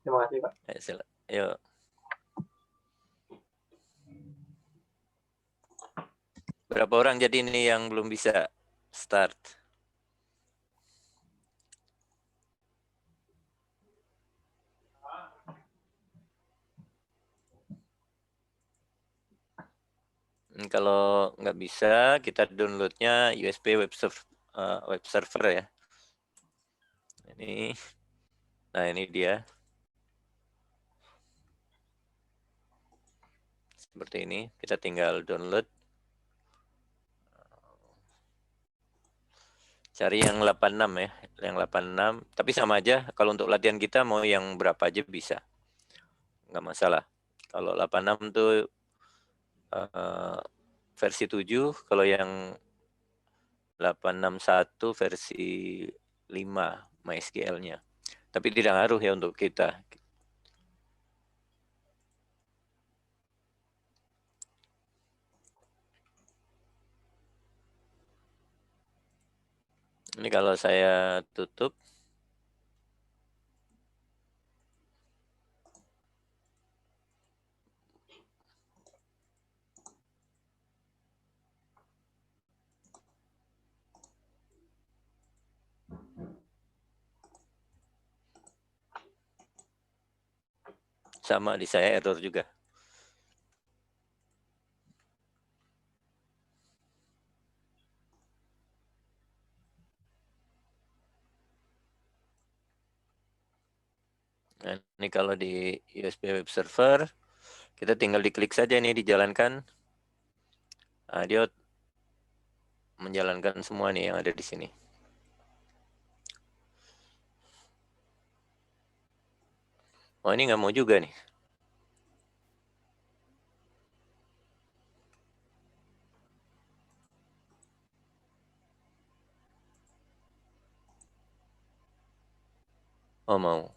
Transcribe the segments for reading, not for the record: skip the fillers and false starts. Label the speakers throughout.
Speaker 1: Terima kasih, Pak.
Speaker 2: Yuk. Berapa orang jadi ini yang belum bisa start? Kalau nggak bisa, kita downloadnya USB web server ya. Nah ini dia. Seperti ini, kita tinggal download. Cari yang 86 ya, yang 86. Tapi sama aja, kalau untuk latihan kita mau yang berapa aja bisa. Nggak masalah. Kalau 86 tuh versi 7, kalau yang 861 versi 5 MySQL-nya. Tapi tidak ngaruh ya untuk kita. Ini kalau saya tutup. Sama di saya error juga. Nah, ini kalau di USB web server, kita tinggal diklik saja ini dijalankan. Nah, dia menjalankan semua nih yang ada di sini. Oh ini nggak mau juga nih. Oh mau.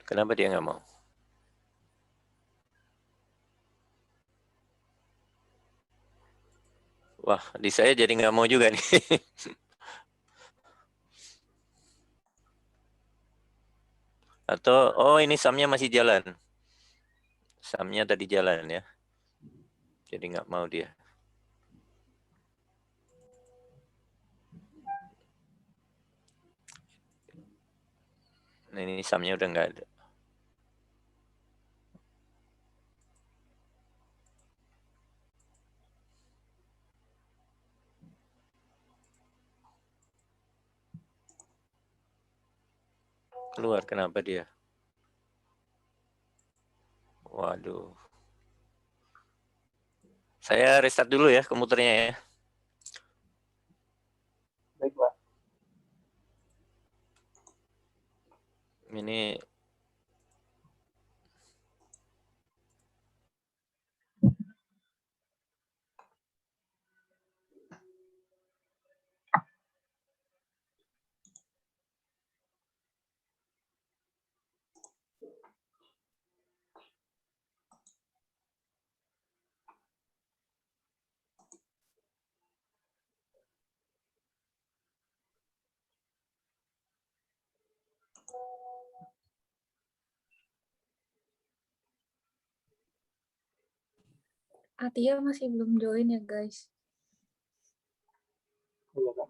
Speaker 2: Kenapa dia nggak mau? Wah, di saya jadi nggak mau juga nih. Atau, oh ini SAM-nya masih jalan. SAM-nya tadi jalan ya. Jadi nggak mau dia. Nah, ini SAM-nya udah nggak ada. Keluar, kenapa dia? Waduh. Saya restart dulu ya komputernya ya.
Speaker 1: Baik, Pak.
Speaker 2: Ini
Speaker 3: Atia masih belum join ya guys.
Speaker 1: Iya, Pak.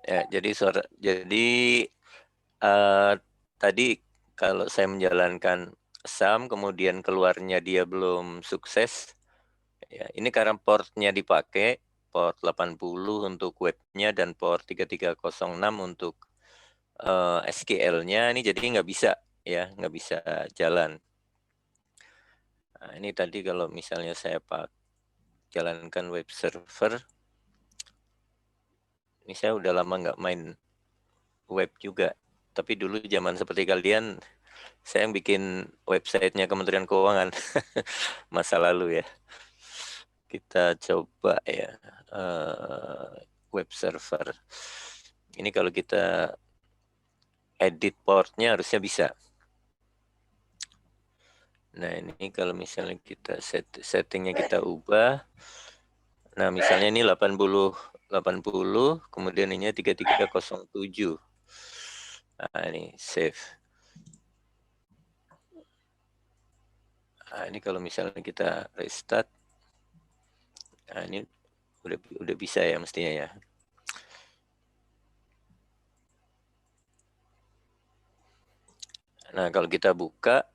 Speaker 2: Ya, jadi tadi kalau saya menjalankan SAM kemudian keluarnya dia belum sukses, ya ini karena portnya dipakai port 80 untuk webnya dan port 3306 untuk SQL-nya, ini jadi nggak bisa ya, nggak bisa jalan. Nah, ini tadi kalau misalnya saya jalankan web server, ini saya udah lama nggak main web juga. Tapi dulu zaman seperti kalian, saya yang bikin websitenya Kementerian Keuangan masa lalu ya. Kita coba ya web server. Ini kalau kita edit portnya harusnya bisa. Nah ini kalau misalnya kita settingnya kita ubah. Nah misalnya ini 80, kemudian ini 3307. Nah ini save. Nah ini kalau misalnya kita restart. Nah ini udah bisa ya mestinya ya. Nah kalau kita buka.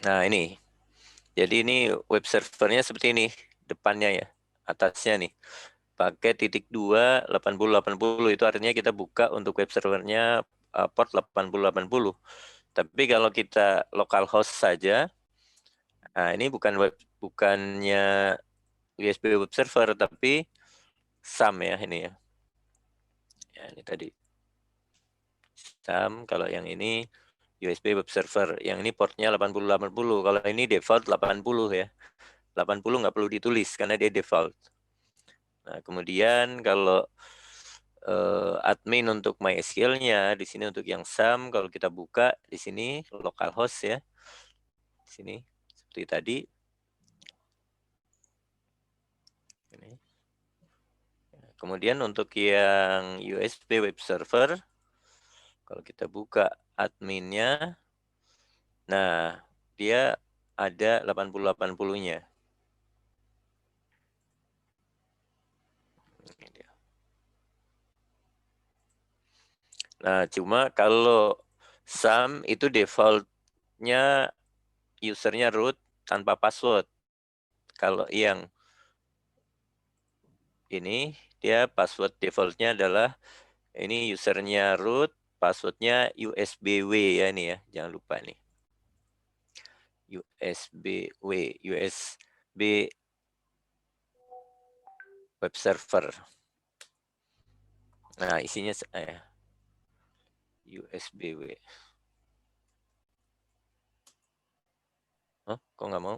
Speaker 2: Nah ini. Jadi ini web servernya seperti ini. Depannya ya. Atasnya nih. Pakai *2 8080 itu artinya kita buka untuk web servernya port 8080. Tapi kalau kita localhost saja, nah ini bukannya USB web server tapi SAM ya ini ya. Ya ini tadi SAM, kalau yang ini USB web server, yang ini portnya 8080. Kalau ini default 80 ya. 80 nggak perlu ditulis karena dia default. Nah, kemudian kalau admin untuk MySQL-nya di sini untuk yang SAM, kalau kita buka di sini localhost ya. Di sini seperti tadi. Ini. Kemudian untuk yang USB web server, kalau kita buka adminnya, nah dia ada 8080-nya. Nah, cuma kalau SAM itu defaultnya usernya root tanpa password. Kalau yang ini dia password defaultnya adalah ini usernya root, passwordnya USBW ya ini ya, jangan lupa nih. USB web server. Nah, isinya USBW. Oh, kok nggak mau?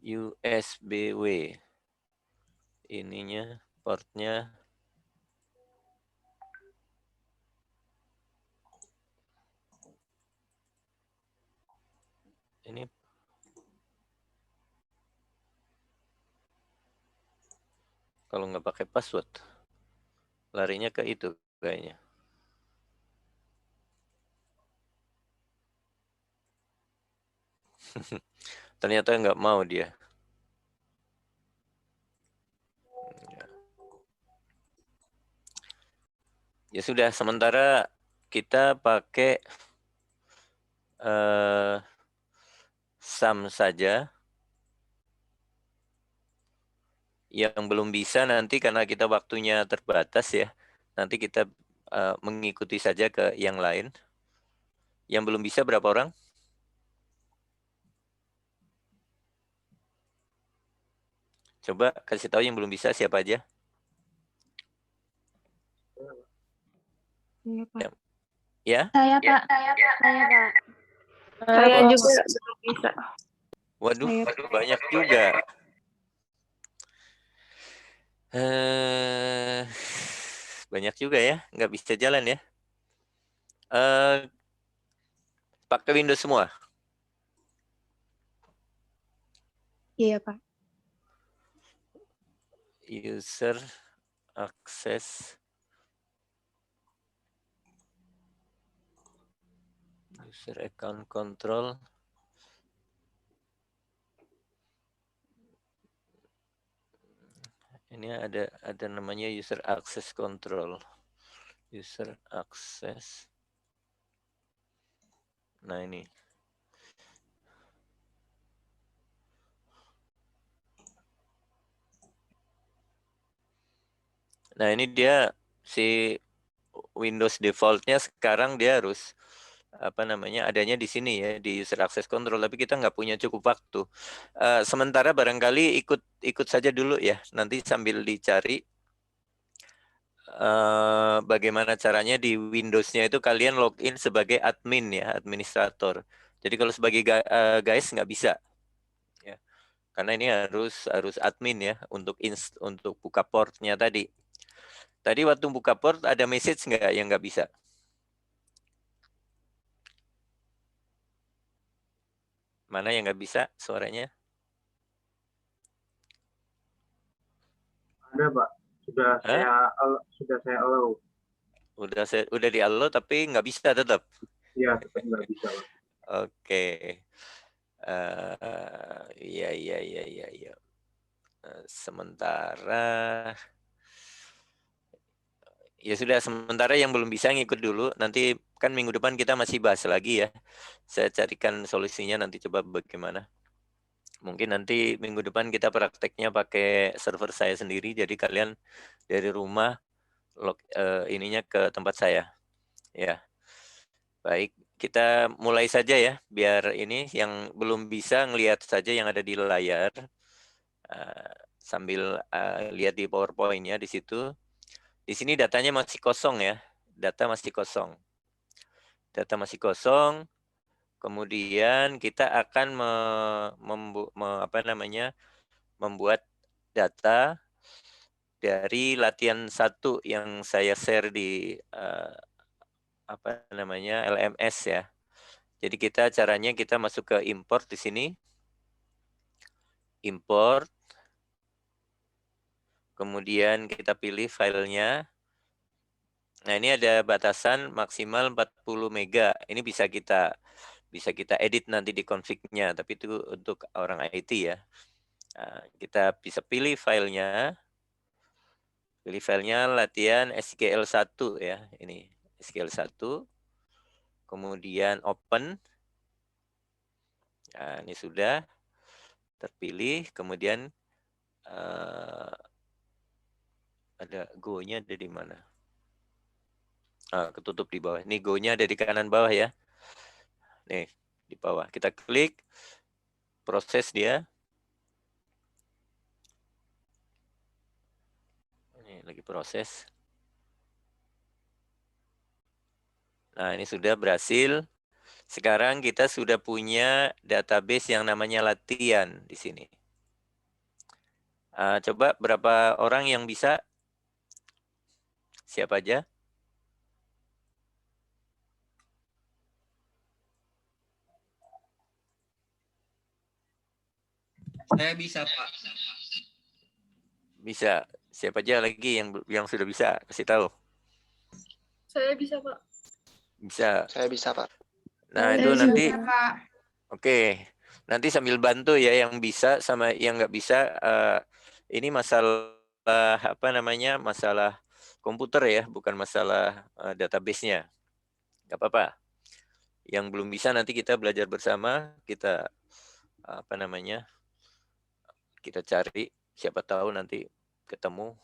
Speaker 2: USBW. Ininya, portnya. Ini kalau nggak pakai password, larinya ke itu kayaknya. Ternyata nggak mau dia. Ya sudah, sementara kita pakai SAM saja. Yang belum bisa nanti karena kita waktunya terbatas ya. Nanti kita mengikuti saja ke yang lain. Yang belum bisa berapa orang? Coba kasih tahu yang belum bisa siapa aja.
Speaker 1: Saya, Pak.
Speaker 2: Ya?
Speaker 1: Saya, Pak. Saya, Pak. Saya juga belum bisa.
Speaker 2: Waduh,
Speaker 1: Saya
Speaker 2: banyak juga. Banyak juga ya, nggak bisa jalan ya. Pakai Windows semua.
Speaker 1: Iya, Pak.
Speaker 2: User access. User account control. Ini ada namanya user access control. User access. Nah ini. Nah ini dia si Windows defaultnya sekarang dia harus adanya di sini ya, di user access control, tapi kita nggak punya cukup waktu. Sementara barangkali ikut saja dulu ya, nanti sambil dicari bagaimana caranya di Windows-nya itu kalian login sebagai admin ya, administrator. Jadi kalau sebagai guys nggak bisa ya, karena ini harus admin ya untuk untuk buka portnya tadi. Tadi waktu buka port ada message nggak yang nggak bisa? Mana yang nggak bisa suaranya?
Speaker 4: Ada, Pak. Sudah saya allow.
Speaker 2: Udah di allow tapi nggak bisa tetap.
Speaker 4: Iya, tetap nggak bisa, Pak.
Speaker 2: Oke. Iya. Sementara ya sudah, sementara yang belum bisa ngikut dulu. Nanti kan minggu depan kita masih bahas lagi ya. Saya carikan solusinya nanti, coba bagaimana. Mungkin nanti minggu depan kita prakteknya pakai server saya sendiri. Jadi kalian dari rumah ininya ke tempat saya. Ya. Baik, kita mulai saja ya. Biar ini yang belum bisa ngelihat saja yang ada di layar. Sambil lihat di PowerPoint-nya di situ. Di sini datanya masih kosong ya. Data masih kosong. Data masih kosong. Kemudian kita akan membuat data dari latihan 1 yang saya share di LMS ya. Jadi caranya kita masuk ke import di sini. Import. Kemudian kita pilih filenya. Nah, ini ada batasan maksimal 40 mega. Ini bisa kita edit nanti di config-nya, tapi itu untuk orang IT ya. Nah, kita bisa pilih filenya. Pilih filenya latihan SQL1 ya, ini SQL1. Kemudian open. Nah, ini sudah terpilih. Kemudian ada go-nya ada di mana? Ketutup di bawah. Ini go-nya ada di kanan bawah ya. Nih, di bawah. Kita klik, proses dia. Ini lagi proses. Nah, ini sudah berhasil. Sekarang kita sudah punya database yang namanya latihan di sini. Coba berapa orang yang bisa? Siapa aja?
Speaker 5: Saya bisa, Pak.
Speaker 2: Bisa. Siapa aja lagi yang sudah bisa? Kasih tahu.
Speaker 3: Saya bisa, Pak.
Speaker 2: Bisa.
Speaker 5: Saya bisa, Pak.
Speaker 2: Nah, itu nanti. Oke. Nanti sambil bantu ya yang bisa sama yang nggak bisa. Ini masalah masalah komputer ya, bukan masalah database-nya. Nggak apa-apa. Yang belum bisa nanti kita belajar bersama. Kita kita cari, siapa tahu nanti ketemu.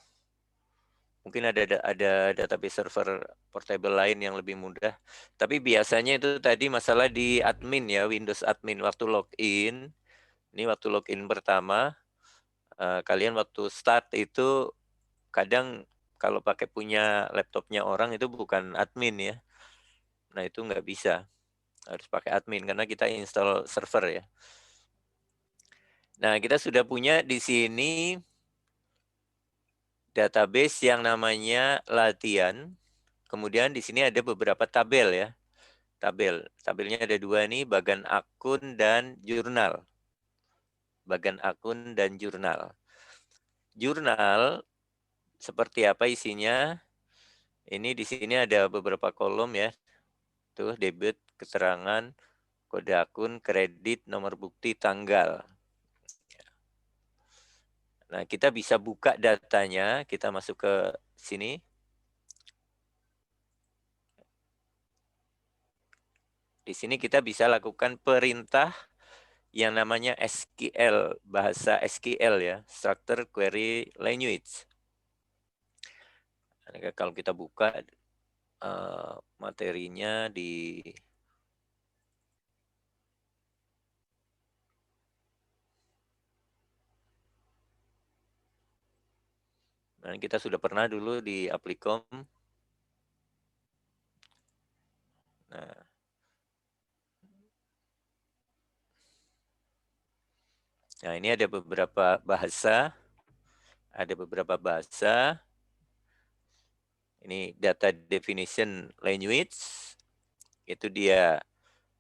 Speaker 2: Mungkin ada database server portable lain yang lebih mudah. Tapi biasanya itu tadi masalah di admin ya, Windows admin waktu login. Ini waktu login pertama, kalian waktu start itu kadang kalau pakai punya laptopnya orang itu bukan admin ya. Nah itu nggak bisa. Harus pakai admin karena kita install server ya. Nah, kita sudah punya di sini database yang namanya latihan. Kemudian di sini ada beberapa tabel ya. Tabelnya ada 2 nih, bagan akun dan jurnal. Bagan akun dan jurnal. Jurnal seperti apa isinya? Ini di sini ada beberapa kolom ya. Tuh, debit, keterangan, kode akun, kredit, nomor bukti, tanggal. Nah, kita bisa buka datanya, kita masuk ke sini. Di sini kita bisa lakukan perintah yang namanya SQL, bahasa SQL ya, Structured Query Language. Nah, kalau kita buka materinya di kita sudah pernah dulu di Applikom. Nah, ini ada beberapa bahasa. Ada beberapa bahasa. Ini data definition language. Itu dia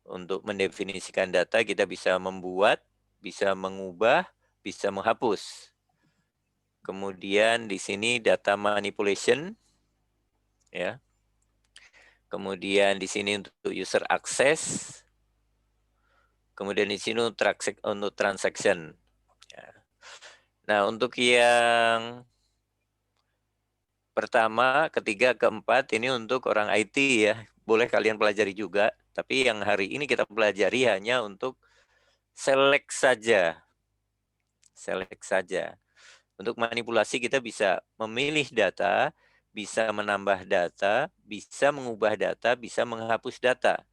Speaker 2: untuk mendefinisikan data kita bisa membuat, bisa mengubah, bisa menghapus. Kemudian di sini data manipulation ya. Kemudian di sini untuk user access. Kemudian di sini untuk transaction. Ya. Nah, untuk yang pertama, ketiga, keempat ini untuk orang IT ya. Boleh kalian pelajari juga, tapi yang hari ini kita pelajari hanya untuk select saja. Select saja. Untuk manipulasi kita bisa memilih data, bisa menambah data, bisa mengubah data, bisa menghapus data.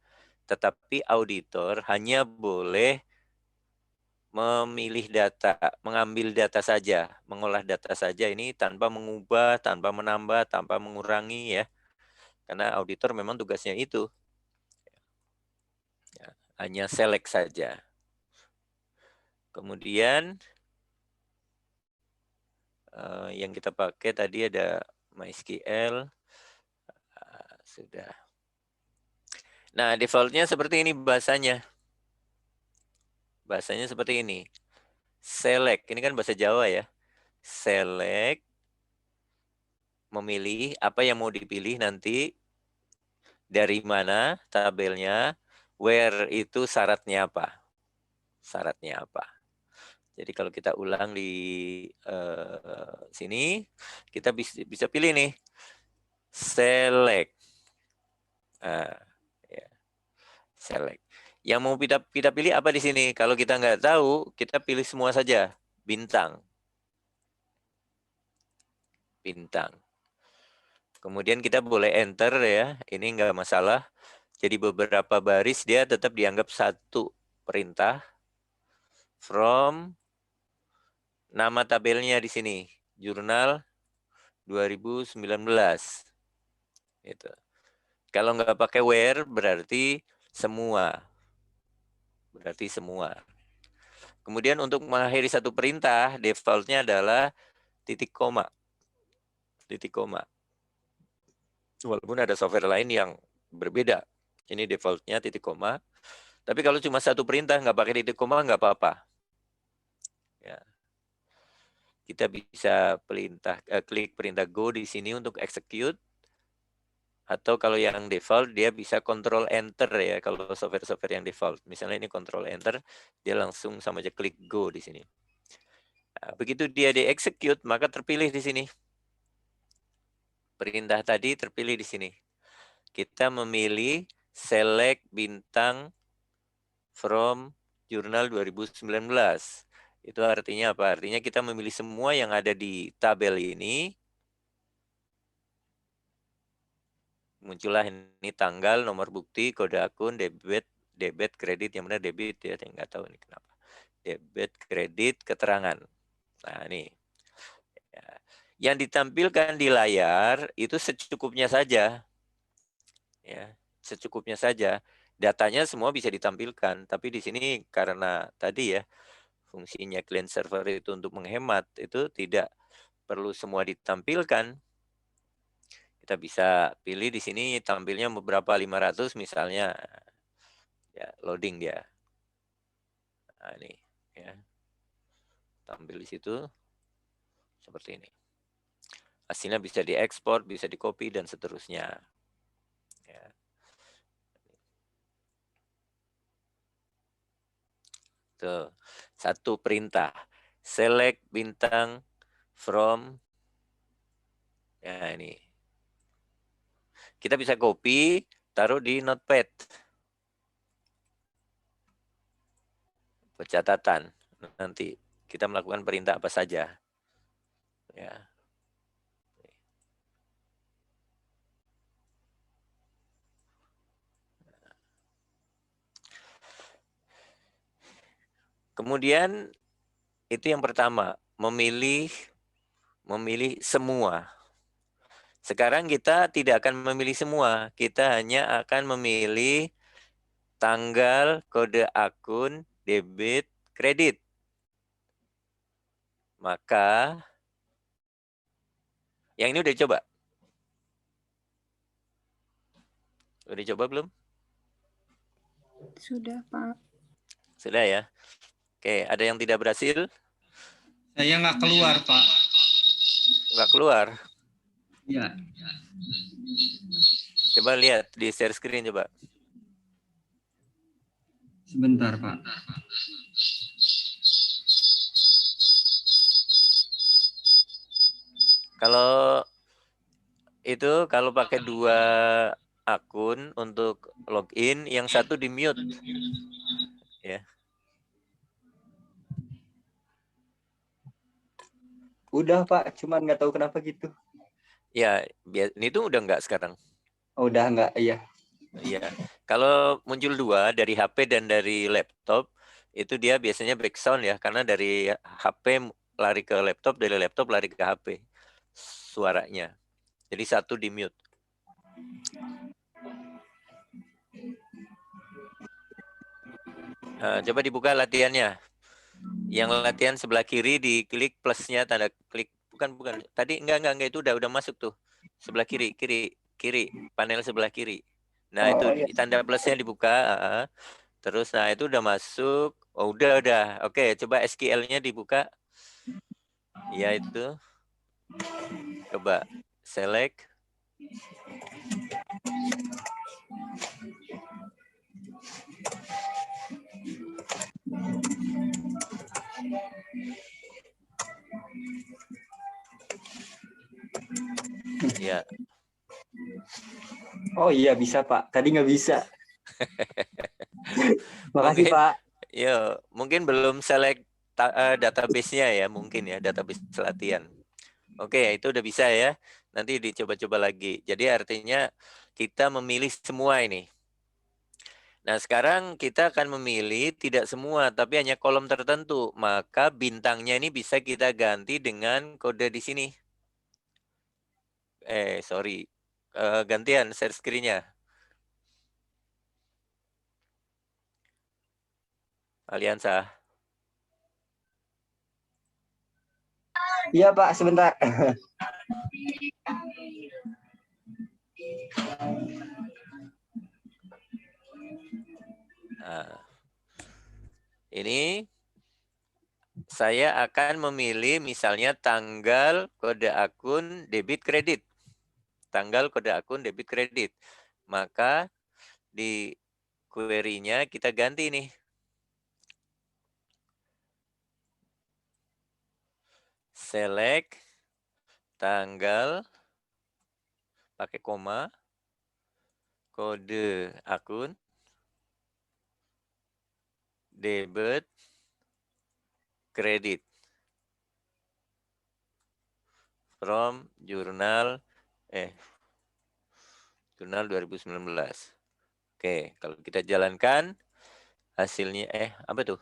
Speaker 2: Tetapi auditor hanya boleh memilih data, mengambil data saja, mengolah data saja ini tanpa mengubah, tanpa menambah, tanpa mengurangi ya. Karena auditor memang tugasnya itu. Ya, hanya select saja. Kemudian yang kita pakai tadi ada MySQL. Sudah. Nah, defaultnya seperti ini bahasanya. Bahasanya seperti ini. Select, ini kan bahasa Jawa ya. Select, memilih apa yang mau dipilih nanti, dari mana tabelnya, where itu syaratnya apa. Syaratnya apa. Jadi kalau kita ulang di sini, kita bisa pilih nih. Select. Ya. Select. Yang mau kita pilih apa di sini? Kalau kita nggak tahu, kita pilih semua saja. Bintang. Bintang. Kemudian kita boleh enter ya. Ini nggak masalah. Jadi beberapa baris dia tetap dianggap satu perintah. From nama tabelnya di sini. Jurnal 2019. Gitu. Kalau nggak pakai where berarti semua. Berarti semua. Kemudian untuk mengakhiri satu perintah, defaultnya adalah titik koma. Titik koma. Walaupun ada software lain yang berbeda. Ini defaultnya titik koma. Tapi kalau cuma satu perintah, nggak pakai titik koma, nggak apa-apa. Ya. Kita bisa klik perintah go di sini untuk execute. Atau kalau yang default, dia bisa control enter ya. Kalau software-software yang default. Misalnya ini control enter, dia langsung sama aja klik go di sini. Nah, begitu dia di-execute, maka terpilih di sini. Perintah tadi terpilih di sini. Kita memilih select bintang from jurnal 2019. Itu artinya apa? Artinya kita memilih semua yang ada di tabel ini. Muncullah ini tanggal, nomor bukti, kode akun, debit, kredit. Yang benar debit ya, saya nggak tahu ini kenapa. Debit, kredit, keterangan. Nah ini. Ya. Yang ditampilkan di layar itu secukupnya saja. Ya, secukupnya saja. datanya semua bisa ditampilkan, tapi di sini karena tadi ya fungsinya client server itu untuk menghemat, itu tidak perlu semua ditampilkan. Kita bisa pilih di sini tampilnya beberapa 500 misalnya, ya loading dia. Nah ini ya, tampil di situ seperti ini. Hasilnya bisa diekspor, bisa di copy dan seterusnya. Ya. Tuh, satu perintah, select bintang from, ya ini. Kita bisa copy, taruh di notepad. Pencatatan. Nanti kita melakukan perintah apa saja. Ya. Kemudian itu yang pertama, memilih semua. Sekarang kita tidak akan memilih semua, kita hanya akan memilih tanggal, kode akun, debit, kredit. Maka yang ini udah coba? Udah coba belum?
Speaker 3: Sudah, Pak.
Speaker 2: Sudah ya. Oke, ada yang tidak berhasil?
Speaker 5: Saya nggak keluar, Pak.
Speaker 2: Nggak keluar.
Speaker 5: Ya.
Speaker 2: Coba lihat di share screen coba.
Speaker 5: Sebentar, Pak.
Speaker 2: Kalau itu kalau pakai 2 akun untuk login, yang satu di mute. Ya.
Speaker 6: Udah Pak, cuman nggak tahu kenapa gitu.
Speaker 2: Ya, ini tuh udah nggak sekarang.
Speaker 6: Oh, udah nggak, iya.
Speaker 2: Iya. Kalau muncul 2 dari HP dan dari laptop, itu dia biasanya background ya, karena dari HP lari ke laptop, dari laptop lari ke HP suaranya. Jadi satu di mute. Coba dibuka latihannya. Yang latihan sebelah kiri diklik plusnya, tanda klik. Bukan. Tadi enggak itu udah masuk tuh. Sebelah kiri, panel sebelah kiri. Nah, itu
Speaker 6: iya.
Speaker 2: tanda plusnya dibuka, terus nah itu udah masuk. Oh, udah. Oke, coba SQL-nya dibuka. Ya itu. Coba select. Ya.
Speaker 6: Oh iya bisa Pak, tadi nggak bisa. Makasih
Speaker 2: Mungkin,
Speaker 6: Pak.
Speaker 2: ya, mungkin belum select database-nya ya, mungkin ya, database latihan. Oke, itu udah bisa ya. Nanti dicoba-coba lagi. Jadi artinya kita memilih semua ini. Nah, sekarang kita akan memilih tidak semua, tapi hanya kolom tertentu. Maka bintangnya ini bisa kita ganti dengan kode di sini. Sorry. Gantian share screen-nya. Aliansa.
Speaker 6: Iya Pak, sebentar.
Speaker 2: Nah, ini saya akan memilih misalnya tanggal kode akun debit kredit. Tanggal kode akun debit kredit. Maka di query-nya kita ganti nih. Select tanggal pakai koma, kode akun, debit, kredit. From jurnal 2019. Oke, kalau kita jalankan hasilnya apa tuh?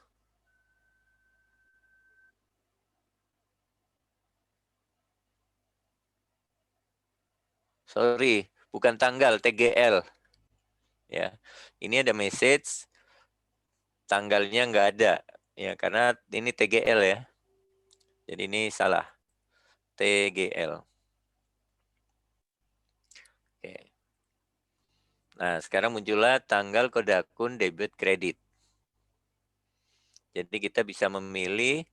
Speaker 2: Sorry, bukan tanggal, TGL. ya. Ini ada message, tanggalnya nggak ada, ya karena ini TGL ya. Jadi ini salah, TGL. Oke. Nah, sekarang muncullah tanggal kode akun debit kredit. Jadi kita bisa memilih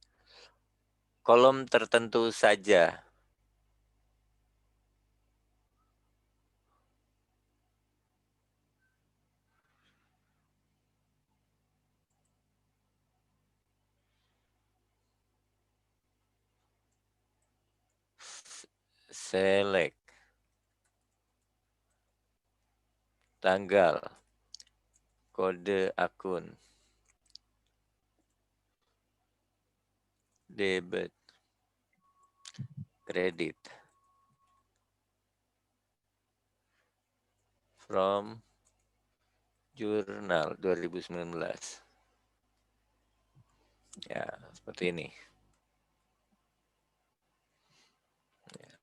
Speaker 2: kolom tertentu saja. Select tanggal kode akun debit kredit from jurnal 2019. Ya, seperti ini. Ya.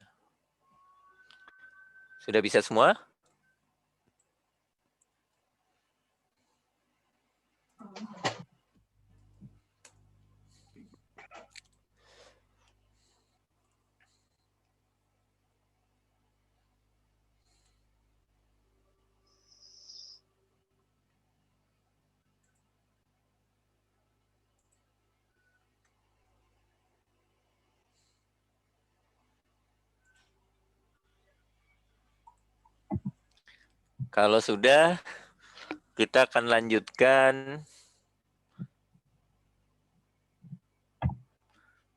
Speaker 2: Sudah bisa semua? Kalau sudah, kita akan lanjutkan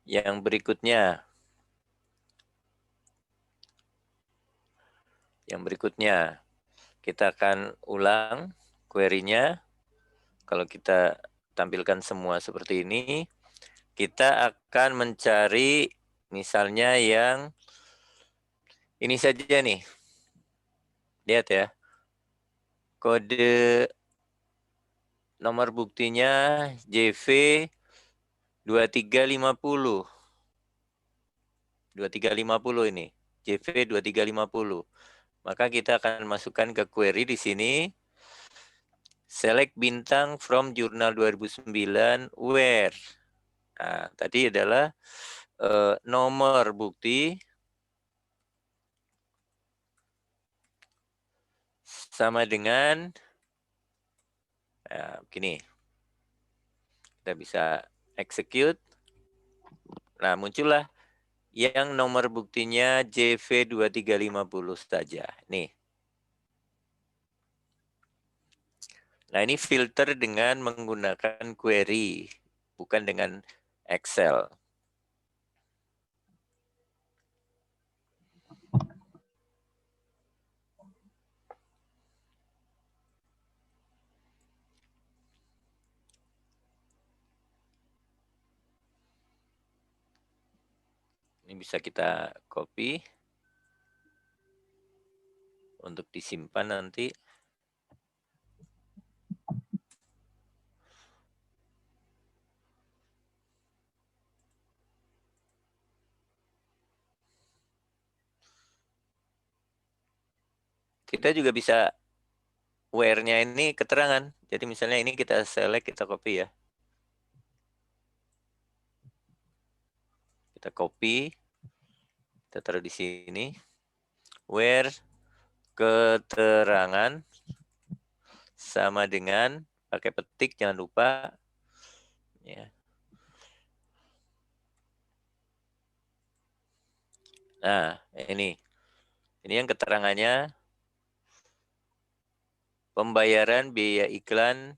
Speaker 2: yang berikutnya. Yang berikutnya, kita akan ulang query-nya. Kalau kita tampilkan semua seperti ini, kita akan mencari misalnya yang ini saja nih. Lihat ya. Kode nomor buktinya JV 2350. 2350 ini. JV 2350. Maka kita akan masukkan ke query di sini. Select bintang from jurnal 2009 where. Nah, tadi adalah nomor bukti sama dengan begini. Kita bisa execute. Nah, muncullah yang nomor buktinya JV 2350 saja. Nih. Nah, ini filter dengan menggunakan query, bukan dengan Excel. Ini bisa kita copy untuk disimpan nanti. Kita juga bisa where-nya ini keterangan. Jadi misalnya ini kita select, kita copy ya. Kita copy, kita taruh di sini. Where keterangan sama dengan pakai petik, jangan lupa. Ya. Nah, ini yang keterangannya. Pembayaran biaya iklan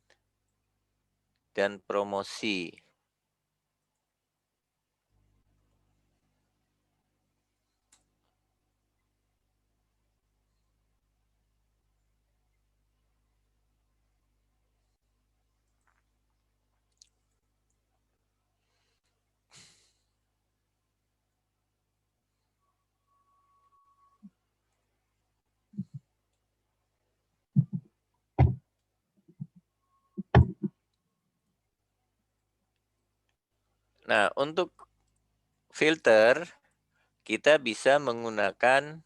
Speaker 2: dan promosi. Nah, untuk filter, kita bisa menggunakan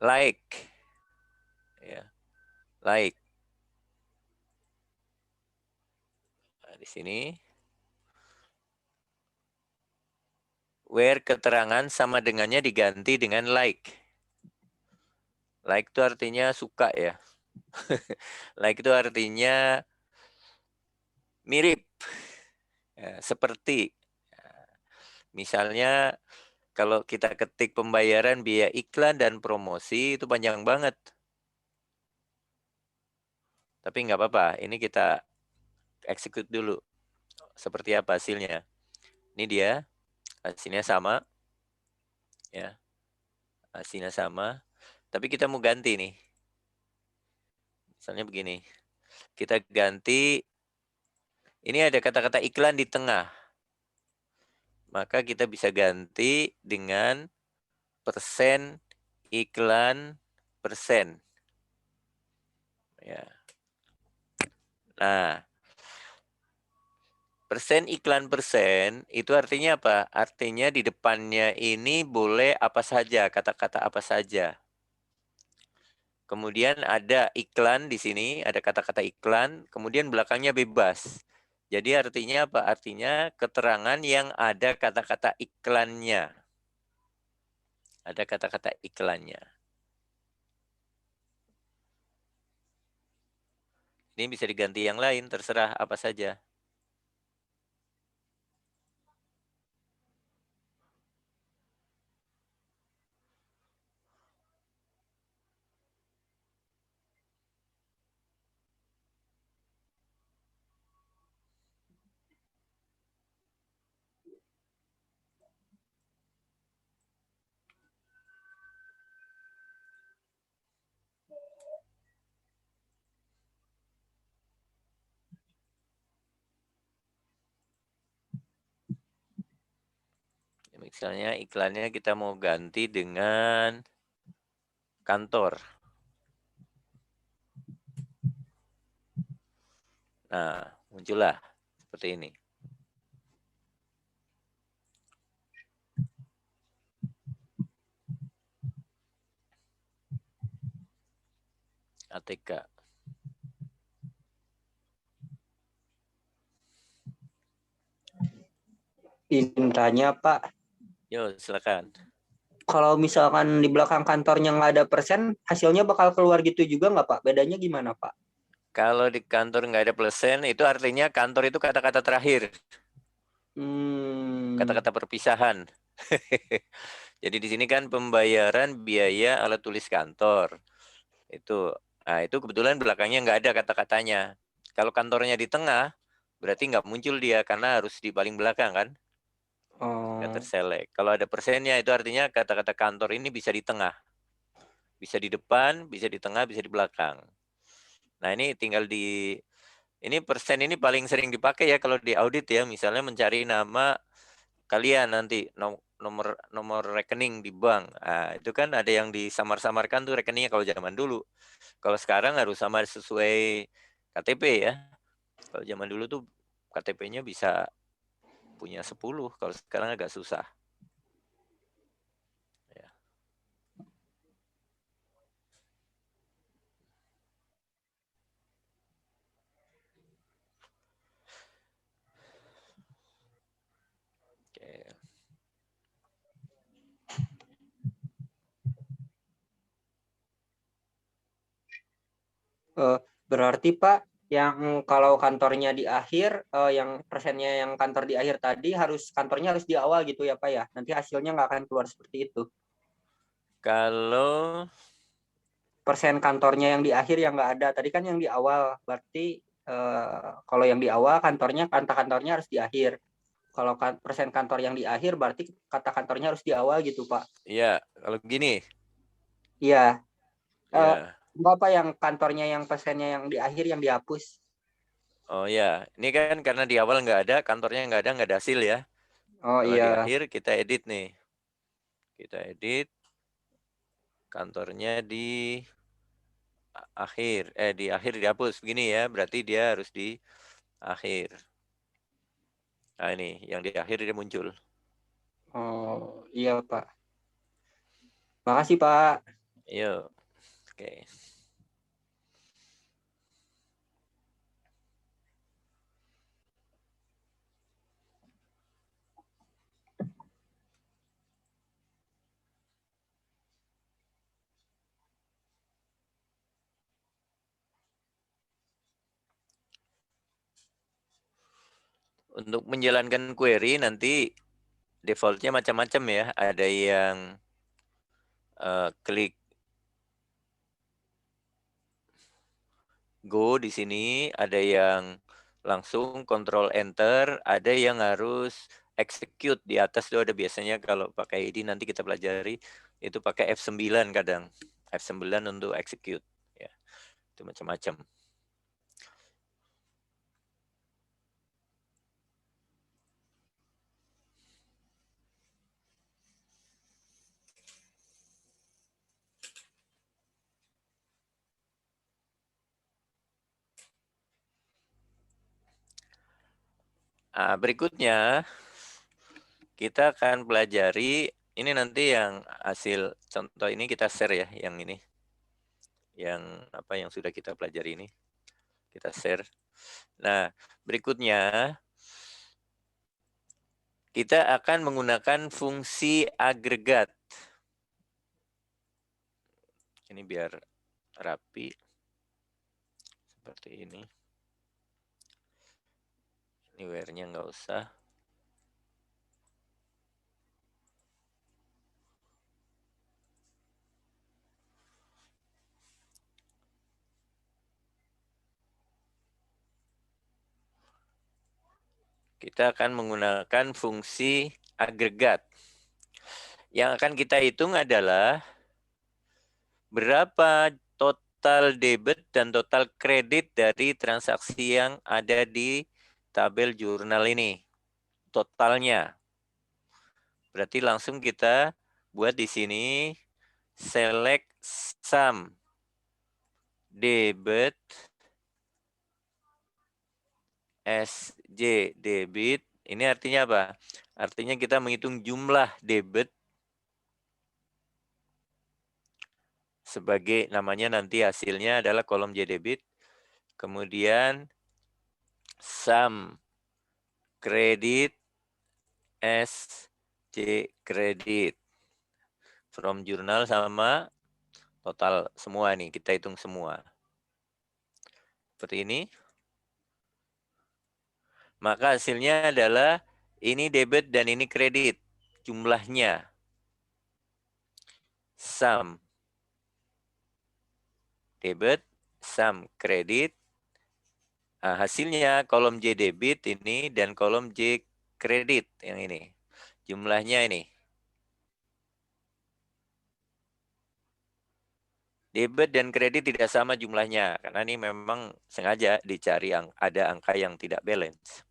Speaker 2: like. like. Nah, di sini where keterangan sama dengannya diganti dengan like. Like itu artinya suka ya. Like itu artinya mirip, ya, seperti. Misalnya kalau kita ketik pembayaran biaya iklan dan promosi itu panjang banget. Tapi nggak apa-apa, ini kita execute dulu. Seperti apa hasilnya. Ini dia, hasilnya sama. Ya, hasilnya sama. Tapi kita mau ganti nih. Misalnya begini. Kita ganti, ini ada kata-kata iklan di tengah. Maka kita bisa ganti dengan persen iklan persen. Ya. Nah, persen iklan persen itu artinya apa? Artinya di depannya ini boleh apa saja, kata-kata apa saja. Kemudian ada iklan di sini, ada kata-kata iklan, kemudian belakangnya bebas. Jadi artinya apa? Artinya keterangan yang ada kata-kata iklannya. Ada kata-kata iklannya. Ini bisa diganti yang lain, terserah apa saja. Misalnya iklannya kita mau ganti dengan kantor. Nah, muncullah seperti ini. ATK.
Speaker 6: Intranya Pak,
Speaker 2: Yo, silakan.
Speaker 6: kalau misalkan di belakang kantornya nggak ada persen, hasilnya bakal keluar gitu juga nggak Pak? Bedanya gimana Pak?
Speaker 2: Kalau di kantor nggak ada persen, itu artinya kantor itu kata-kata terakhir. Kata-kata perpisahan. Jadi di sini kan pembayaran biaya alat tulis kantor. Nah, itu kebetulan belakangnya nggak ada kata-katanya. Kalau kantornya di tengah, berarti nggak muncul dia karena harus di paling belakang kan? Nggak terselect. Kalau ada persennya itu artinya kata-kata kantor ini bisa di tengah. Bisa di depan, bisa di tengah, bisa di belakang. Nah ini tinggal ini persen ini paling sering dipakai ya kalau di audit ya. Misalnya mencari nama kalian nanti nomor rekening di bank. Nah, itu kan ada yang disamar-samarkan tuh rekeningnya kalau zaman dulu. Kalau sekarang harus sama sesuai KTP ya. Kalau zaman dulu tuh KTP-nya bisa punya 10, kalau sekarang agak susah. Ya. Oke.
Speaker 6: Berarti Pak, yang kalau kantornya di akhir, yang persennya yang kantor di akhir tadi kantornya harus di awal gitu ya Pak ya? Nanti hasilnya nggak akan keluar seperti itu.
Speaker 2: Kalau
Speaker 6: Persen kantornya yang di akhir yang nggak ada, tadi kan yang di awal, berarti kalau yang di awal kata kantornya harus di akhir. Kalau persen kantor yang di akhir berarti kata kantornya harus di awal gitu Pak?
Speaker 2: iya, kalau gini,
Speaker 6: Iya.
Speaker 2: ya.
Speaker 6: Apa yang kantornya yang persennya yang di akhir yang dihapus?
Speaker 2: Oh ya, ini kan karena di awal nggak ada, kantornya nggak ada hasil ya.
Speaker 6: Oh
Speaker 2: Kalau di
Speaker 6: iya.
Speaker 2: akhir kita edit nih. Kita edit kantornya di akhir dihapus begini ya, berarti dia harus di akhir. Nah ini yang di akhir dia muncul.
Speaker 6: Oh iya Pak. Makasih Pak.
Speaker 2: Yuk, oke. Untuk menjalankan query nanti defaultnya macam-macam ya. Ada yang klik go di sini, ada yang langsung control enter, ada yang harus execute di atas itu ada biasanya kalau pakai ini nanti kita pelajari itu pakai F9 kadang. F9 untuk execute ya. Itu macam-macam. Nah, berikutnya kita akan pelajari ini nanti yang hasil contoh ini kita share ya, yang ini. Yang apa yang sudah kita pelajari ini. Kita share. Nah, berikutnya kita akan menggunakan fungsi agregat. Ini biar rapi. Seperti ini. Ini where-nya nggak usah. Kita akan menggunakan fungsi agregat. Yang akan kita hitung adalah berapa total debit dan total kredit dari transaksi yang ada di tabel jurnal ini. Totalnya. Berarti langsung kita buat di sini select sum debit SJ debit. Ini artinya apa? Artinya kita menghitung jumlah debit sebagai namanya nanti hasilnya adalah kolom J debit. Kemudian sum kredit SJ kredit. From jurnal sama total semua nih, kita hitung semua. Seperti ini. Maka hasilnya adalah ini debit dan ini kredit. Jumlahnya. Sum debit, sum kredit. Nah, hasilnya kolom J debit ini dan kolom J kredit yang ini. Jumlahnya ini. Debit dan kredit tidak sama jumlahnya. Karena ini memang sengaja dicari ada angka yang tidak balance.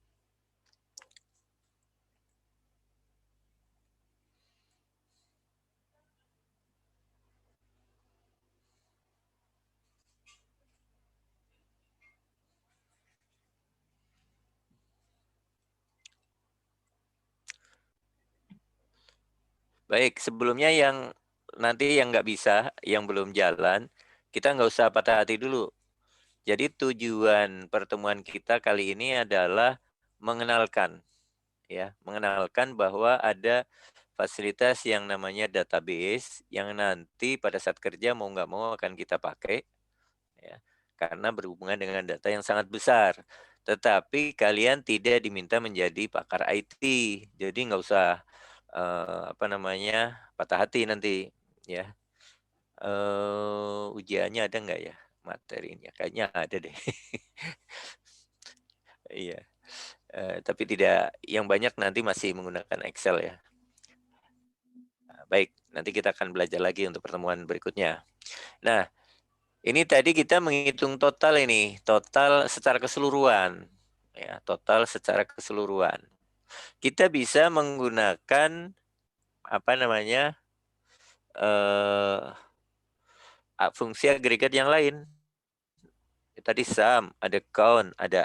Speaker 2: Baik, sebelumnya yang nanti yang nggak bisa, yang belum jalan, kita nggak usah patah hati dulu. Jadi tujuan pertemuan kita kali ini adalah mengenalkan, ya, mengenalkan bahwa ada fasilitas yang namanya database yang nanti pada saat kerja mau nggak mau akan kita pakai, ya, karena berhubungan dengan data yang sangat besar. Tetapi kalian tidak diminta menjadi pakar IT, jadi nggak usah apa namanya patah hati nanti ya. Ujiannya ada nggak ya materinya? Kayaknya ada deh. Iya. Tapi tidak yang banyak nanti masih menggunakan Excel ya. Baik, nanti kita akan belajar lagi untuk pertemuan berikutnya. Nah, ini tadi kita menghitung total ini, total secara keseluruhan. Ya, total secara keseluruhan. Kita bisa menggunakan apa namanya? Fungsi agregat yang lain. Tadi sum, ada count, ada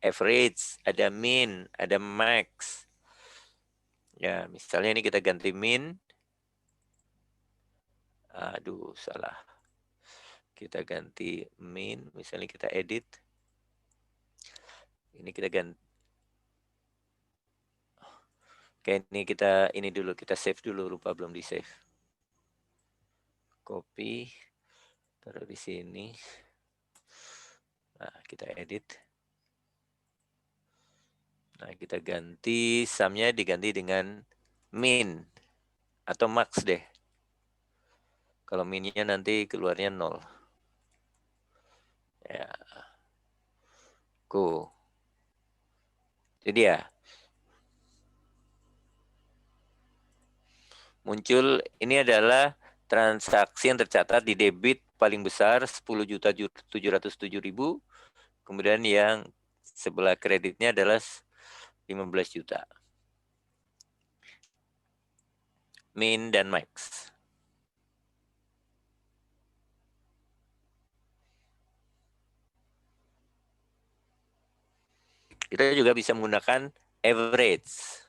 Speaker 2: average, ada min, ada max. Ya, misalnya ini kita ganti min. Aduh, salah. Kita ganti min, misalnya kita edit. Ini kita ganti. Oke, ini kita ini dulu, kita save dulu, lupa belum di save. Copy, taruh di sini. Nah, kita edit. Nah, kita ganti sumnya diganti dengan min atau max deh. Kalau minnya nanti keluarnya 0. Ya. Go. Jadi ya. Muncul ini adalah transaksi yang tercatat di debit paling besar 10.707.000. Kemudian yang sebelah kreditnya adalah 15 juta. Min dan max. Kita juga bisa menggunakan average.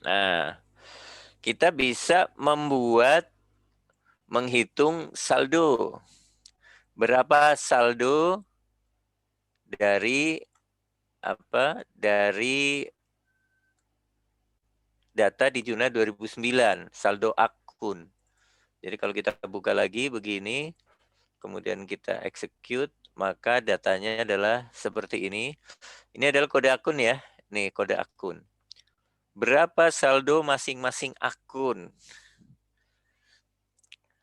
Speaker 2: Nah, kita bisa menghitung saldo. Berapa saldo dari data di Juna 2009, saldo akun. Jadi kalau kita buka lagi begini, kemudian kita execute, maka datanya adalah seperti ini. Ini adalah kode akun ya. Nih kode akun. Berapa saldo masing-masing akun?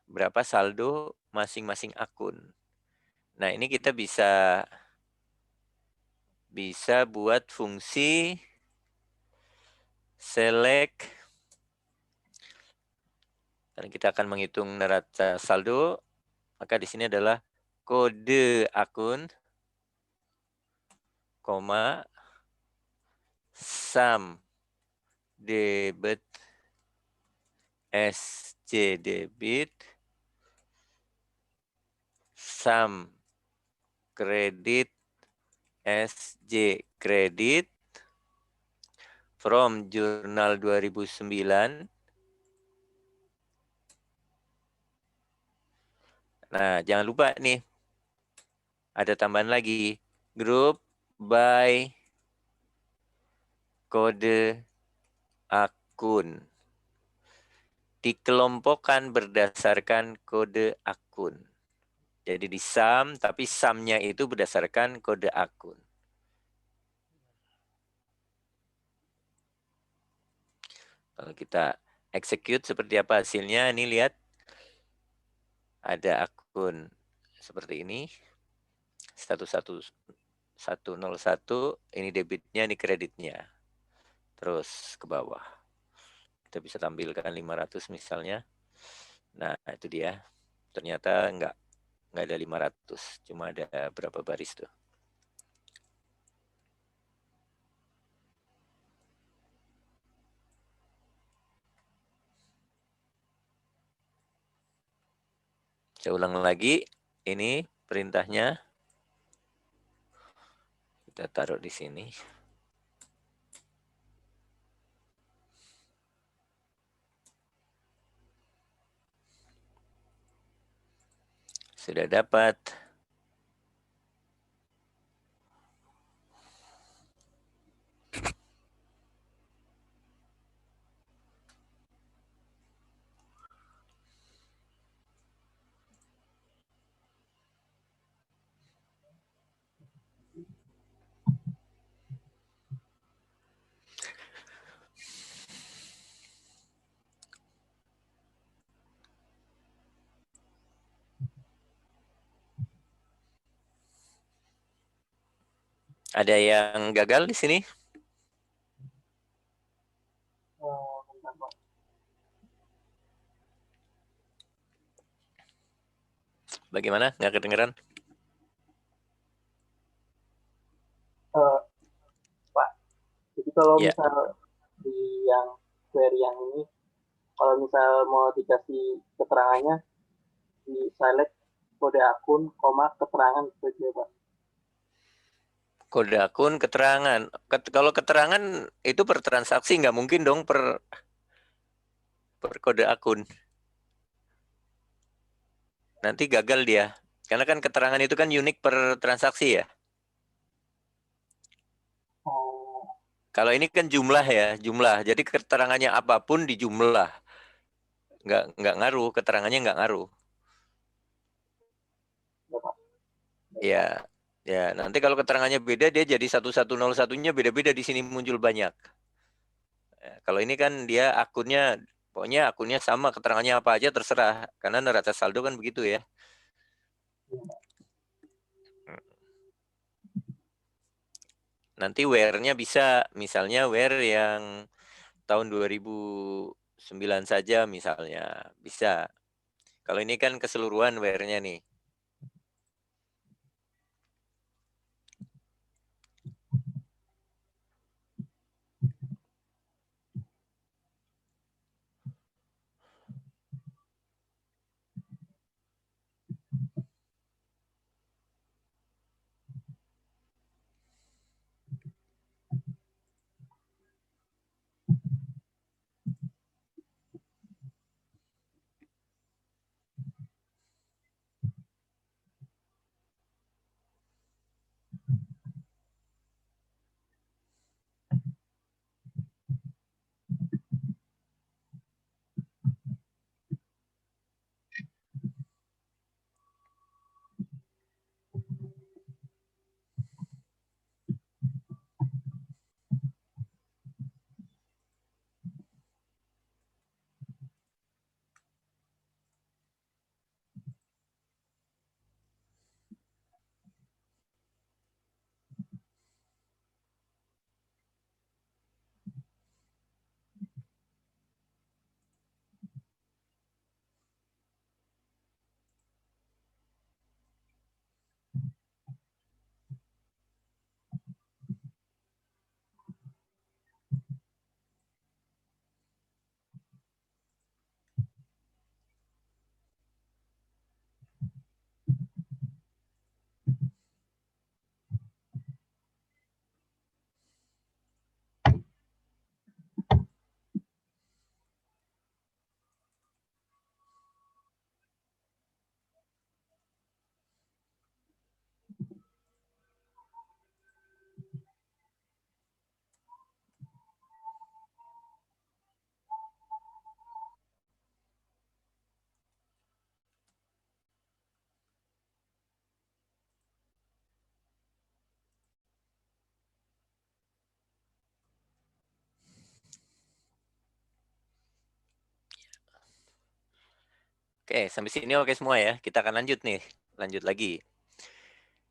Speaker 2: Berapa saldo masing-masing akun? Nah, ini kita bisa buat fungsi select. Dan kita akan menghitung neraca saldo. Maka di sini adalah kode akun, koma, sum debit, SC debit, sum kredit, SJ kredit, from jurnal 2009. Nah, jangan lupa nih, ada tambahan lagi, grup by kode akun. Dikelompokkan berdasarkan kode akun. Jadi di sum, tapi sumnya itu berdasarkan kode akun. Kalau kita execute seperti apa hasilnya, ini lihat. Ada akun seperti ini. 1101, ini debitnya, ini kreditnya. Terus ke bawah. Kita bisa tampilkan 500 misalnya. Nah, itu dia. Ternyata enggak ada 500, cuma ada berapa baris tuh. Saya ulang lagi, ini perintahnya. Kita taruh di sini. Sudah dapat. Ada yang gagal di sini? Bagaimana? Nggak kedengeran?
Speaker 7: Pak, jadi kalau
Speaker 2: Ya.
Speaker 7: misal di yang query yang ini, kalau misal mau dikasih keterangannya, di select kode akun, koma, keterangan seperti itu, Pak.
Speaker 2: Kode akun, keterangan. Kalau keterangan itu per transaksi, nggak mungkin dong per kode akun. Nanti gagal dia. Karena kan keterangan itu kan unik per transaksi ya.
Speaker 7: Oh,
Speaker 2: Kalau ini kan jumlah ya, jumlah. Jadi keterangannya apapun di jumlah. Nggak ngaruh, keterangannya nggak ngaruh.
Speaker 7: ya, Pak.
Speaker 2: Ya, ya. Nanti kalau keterangannya beda, dia jadi 1101-nya beda-beda di sini muncul banyak. Ya, kalau ini kan dia akunnya, pokoknya akunnya sama, keterangannya apa aja terserah. Karena neraca saldo kan begitu ya. Nanti where-nya bisa, misalnya where yang tahun 2009 saja misalnya, bisa. Kalau ini kan keseluruhan where-nya nih. Oke, sampai sini oke semua ya. Kita akan lanjut nih. Lanjut lagi.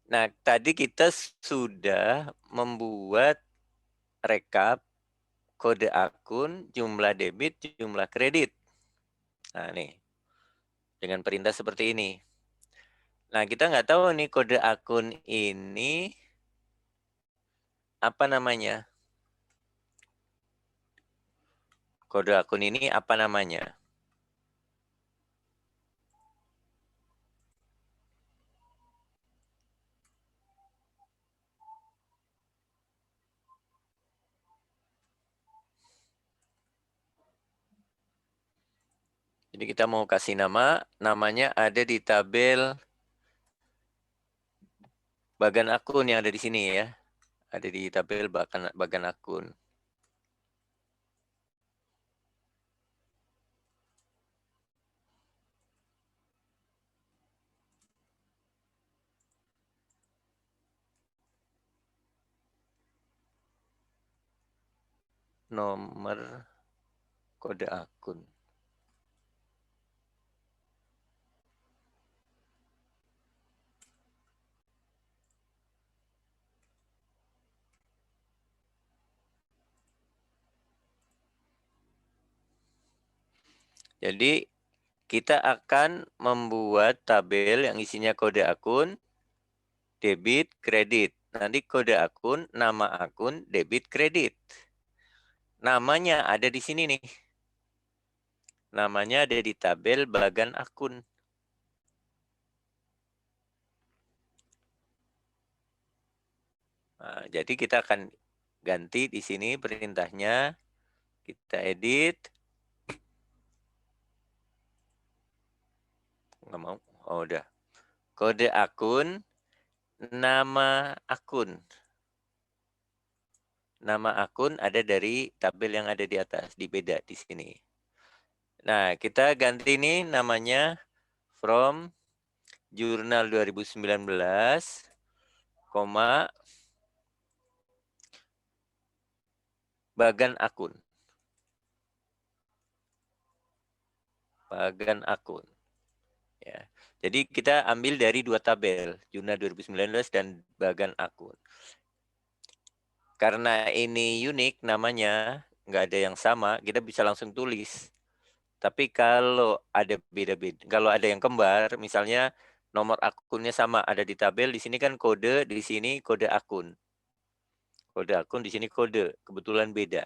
Speaker 2: Nah, tadi kita sudah membuat rekap kode akun, jumlah debit, jumlah kredit. Nah, nih. Dengan perintah seperti ini. Nah, kita nggak tahu nih kode akun ini apa namanya. Kode akun ini apa namanya? Jadi kita mau kasih nama, namanya ada di tabel bagan akun yang ada di sini ya. Ada di tabel bagan akun. Nomor kode akun. Jadi kita akan membuat tabel yang isinya kode akun, debit, kredit. Nanti kode akun, nama akun, debit, kredit. Namanya ada di sini nih. Namanya ada di tabel bagan akun. Nah, jadi kita akan ganti di sini perintahnya. Kita edit. Nggak mau. Oh, udah. kode akun, nama akun. Nama akun ada dari tabel yang ada di atas, di beda di sini. Nah, kita ganti nih namanya from jurnal 2019, bagan akun. Bagan akun. Ya. Jadi kita ambil dari dua tabel, jurnal 2019 dan bagan akun. Karena ini unik namanya, nggak ada yang sama, kita bisa langsung tulis. Tapi kalau ada beda-beda, kalau ada yang kembar, misalnya nomor akunnya sama, ada di tabel, di sini kan kode, di sini kode akun. Kode akun, di sini kode, kebetulan beda.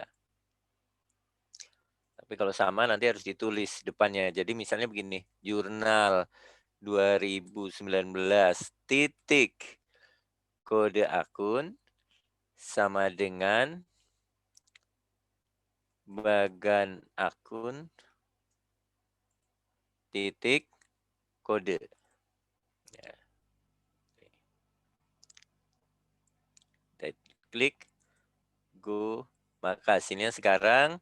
Speaker 2: Tapi kalau sama nanti harus ditulis depannya. Jadi misalnya begini, jurnal 2019 titik kode akun sama dengan bagan akun titik kode. Ya. Kita klik go, maka hasilnya sekarang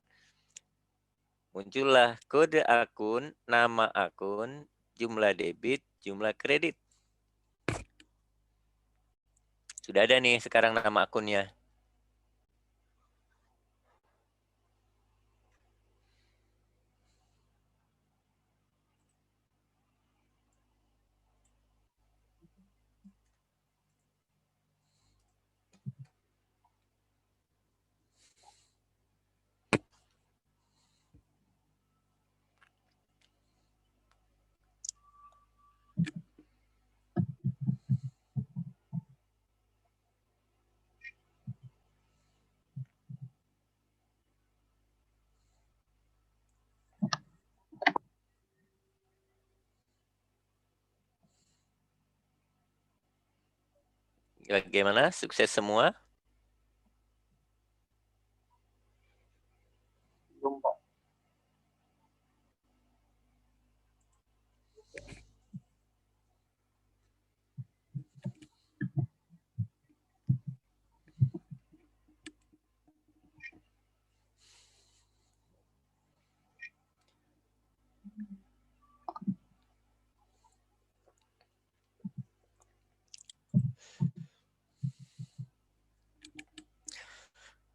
Speaker 2: muncullah kode akun, nama akun, jumlah debit, jumlah kredit. Sudah ada nih sekarang nama akunnya. Bagaimana? Sukses semua?
Speaker 7: Belum, Pak.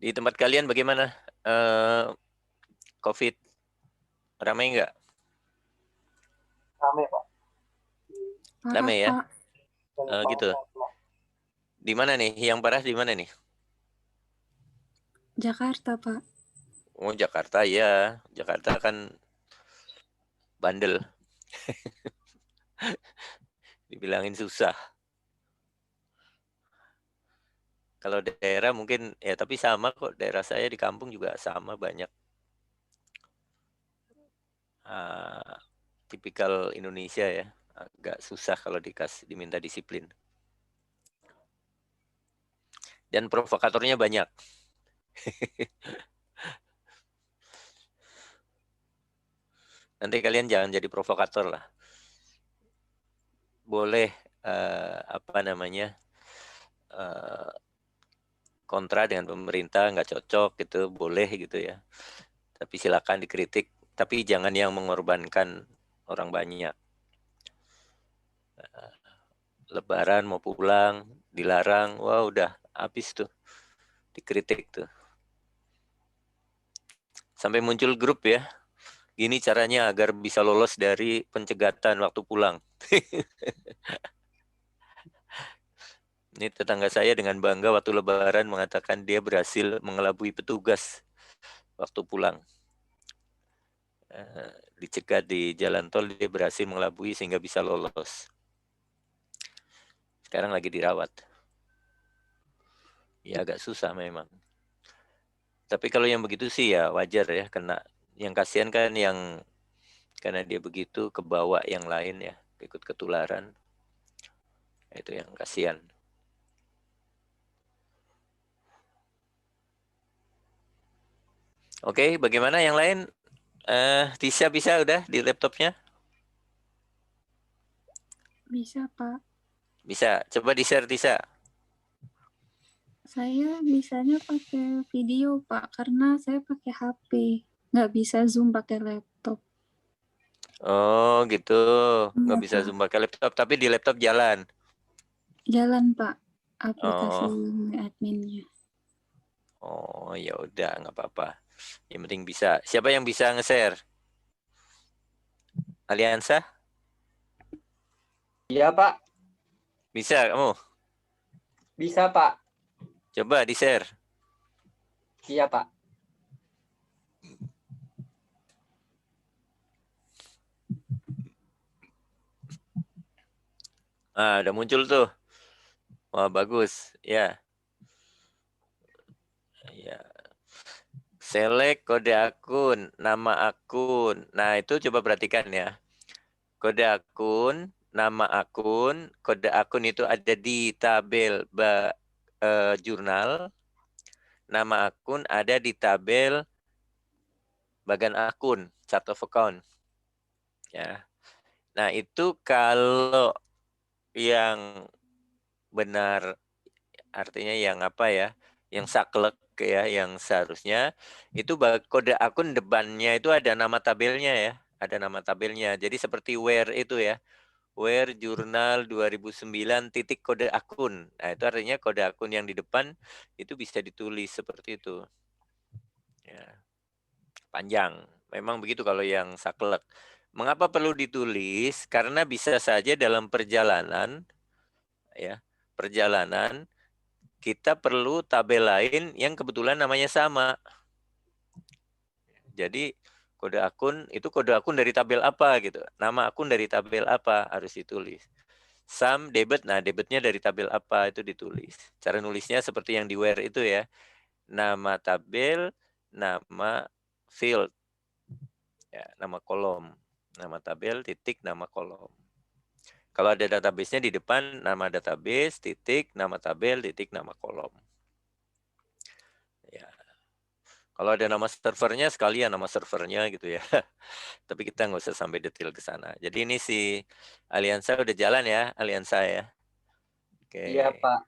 Speaker 2: Di tempat kalian bagaimana? COVID ramai nggak?
Speaker 7: Rame, Pak.
Speaker 3: Parah,
Speaker 2: Ramai ya?
Speaker 3: Pak.
Speaker 7: Banyak
Speaker 2: Oh,
Speaker 7: banget
Speaker 2: gitu.
Speaker 7: yang kena.
Speaker 2: Di mana nih? Yang parah di mana nih?
Speaker 3: Jakarta, Pak.
Speaker 2: Oh, Jakarta ya. Jakarta kan bandel. Dibilangin susah. Kalau daerah mungkin ya, tapi sama kok. Daerah saya di kampung juga sama, banyak. Tipikal Indonesia ya. Agak susah kalau diminta disiplin. Dan provokatornya banyak. Nanti kalian jangan jadi provokator lah. Boleh kontra dengan pemerintah, nggak cocok gitu, boleh gitu ya. Tapi silakan dikritik, tapi jangan yang mengorbankan orang banyak. Lebaran mau pulang, dilarang, wah udah habis tuh, dikritik tuh. Sampai muncul grup ya, gini caranya agar bisa lolos dari pencegatan waktu pulang. Ini tetangga saya dengan bangga waktu Lebaran mengatakan dia berhasil mengelabui petugas waktu pulang. Dicegat di jalan tol, dia berhasil mengelabui sehingga bisa lolos. Sekarang lagi dirawat. Ya agak susah memang. Tapi kalau yang begitu sih ya wajar ya, kena. Yang kasihan kan yang karena dia begitu kebawa yang lain ya, ikut ketularan. Itu yang kasihan. Oke, bagaimana yang lain? Tisha bisa udah di laptopnya?
Speaker 3: Bisa, Pak.
Speaker 2: Bisa. Coba di-share, Tisa.
Speaker 3: Saya bisanya pakai video, Pak, karena saya pakai HP. Nggak bisa Zoom pakai laptop.
Speaker 2: Oh, gitu. Nggak
Speaker 3: Iya,
Speaker 2: bisa
Speaker 3: Pak.
Speaker 2: Zoom pakai laptop, tapi di laptop jalan.
Speaker 3: Jalan, Pak, aplikasi
Speaker 2: Oh,
Speaker 3: adminnya.
Speaker 2: oh ya udah, nggak apa-apa. Yang penting bisa. Siapa yang bisa nge-share? Aliansa?
Speaker 6: Iya, Pak.
Speaker 2: Bisa kamu?
Speaker 6: Bisa, Pak.
Speaker 2: Coba di-share.
Speaker 6: Iya, Pak.
Speaker 2: Ah, udah muncul tuh. Wah, bagus. Ya. Ya. Select kode akun, nama akun. Nah, itu coba perhatikan ya. Kode akun, nama akun, kode akun itu ada di tabel jurnal. Nama akun ada di tabel bagian akun, chart of account. Ya. Nah, itu kalau yang benar artinya yang apa ya? Yang saklek ya, yang seharusnya itu kode akun depannya itu ada nama tabelnya ya, ada nama tabelnya. Jadi seperti where itu ya. Where jurnal 2009 titik kode akun. Nah, itu artinya kode akun yang di depan itu bisa ditulis seperti itu. Ya. Panjang. Memang begitu kalau yang saklek. Mengapa perlu ditulis? Karena bisa saja dalam perjalanan ya, perjalanan kita perlu tabel lain yang kebetulan namanya sama. Jadi kode akun itu kode akun dari tabel apa gitu. Nama akun dari tabel apa harus ditulis. Sum debit, nah debitnya dari tabel apa itu ditulis. Cara nulisnya seperti yang di where itu ya. Nama tabel, nama field. Ya, nama kolom. Nama tabel, titik, nama kolom. Kalau ada database-nya di depan, nama database, titik, nama tabel, titik, nama kolom. Ya. Kalau ada nama servernya, sekalian nama servernya gitu ya. Tapi kita nggak usah sampai detail ke sana. Jadi ini si Aliansa udah jalan ya, Aliansa ya. Oke.
Speaker 6: Iya, Pak.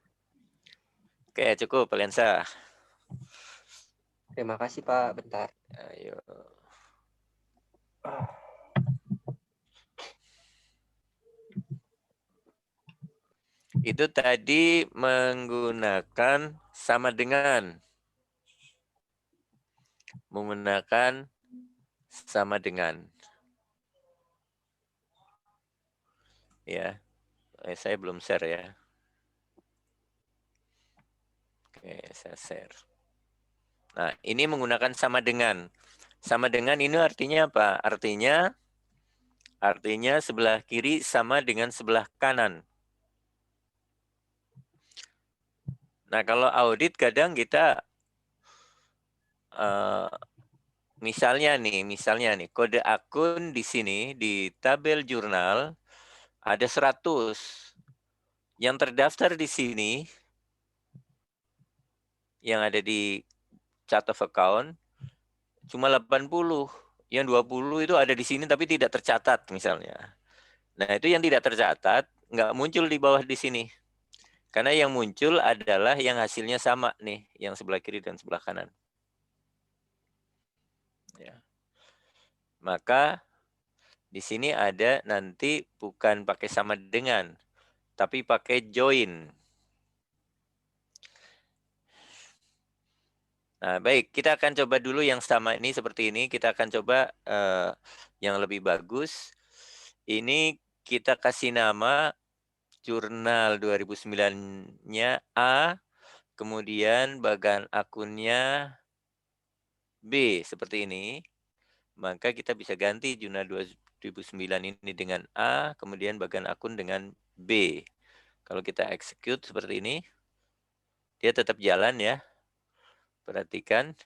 Speaker 2: Oke, cukup Aliansa.
Speaker 6: Terima kasih, Pak. Bentar.
Speaker 2: Ayo. Itu tadi menggunakan sama dengan. Menggunakan sama dengan. Ya, saya belum share ya. Oke, saya share. Nah, ini menggunakan sama dengan. Sama dengan ini artinya apa? Artinya sebelah kiri sama dengan sebelah kanan. Nah, kalau audit kadang kita misalnya nih kode akun di sini di tabel jurnal ada 100. Yang terdaftar di sini yang ada di chart of account cuma 80. Yang 20 itu ada di sini tapi tidak tercatat misalnya. Nah, itu yang tidak tercatat nggak muncul di bawah di sini. Karena yang muncul adalah yang hasilnya sama nih, yang sebelah kiri dan sebelah kanan. Ya. Maka di sini ada nanti bukan pakai sama dengan, tapi pakai join. Nah, baik, kita akan coba dulu yang sama ini seperti ini. Kita akan coba yang lebih bagus. Ini kita kasih nama jurnal 2009-nya A, kemudian bagian akunnya B seperti ini. Maka kita bisa ganti jurnal 2009 ini dengan A, kemudian bagian akun dengan B. Kalau kita execute seperti ini, dia tetap jalan ya. Perhatikan,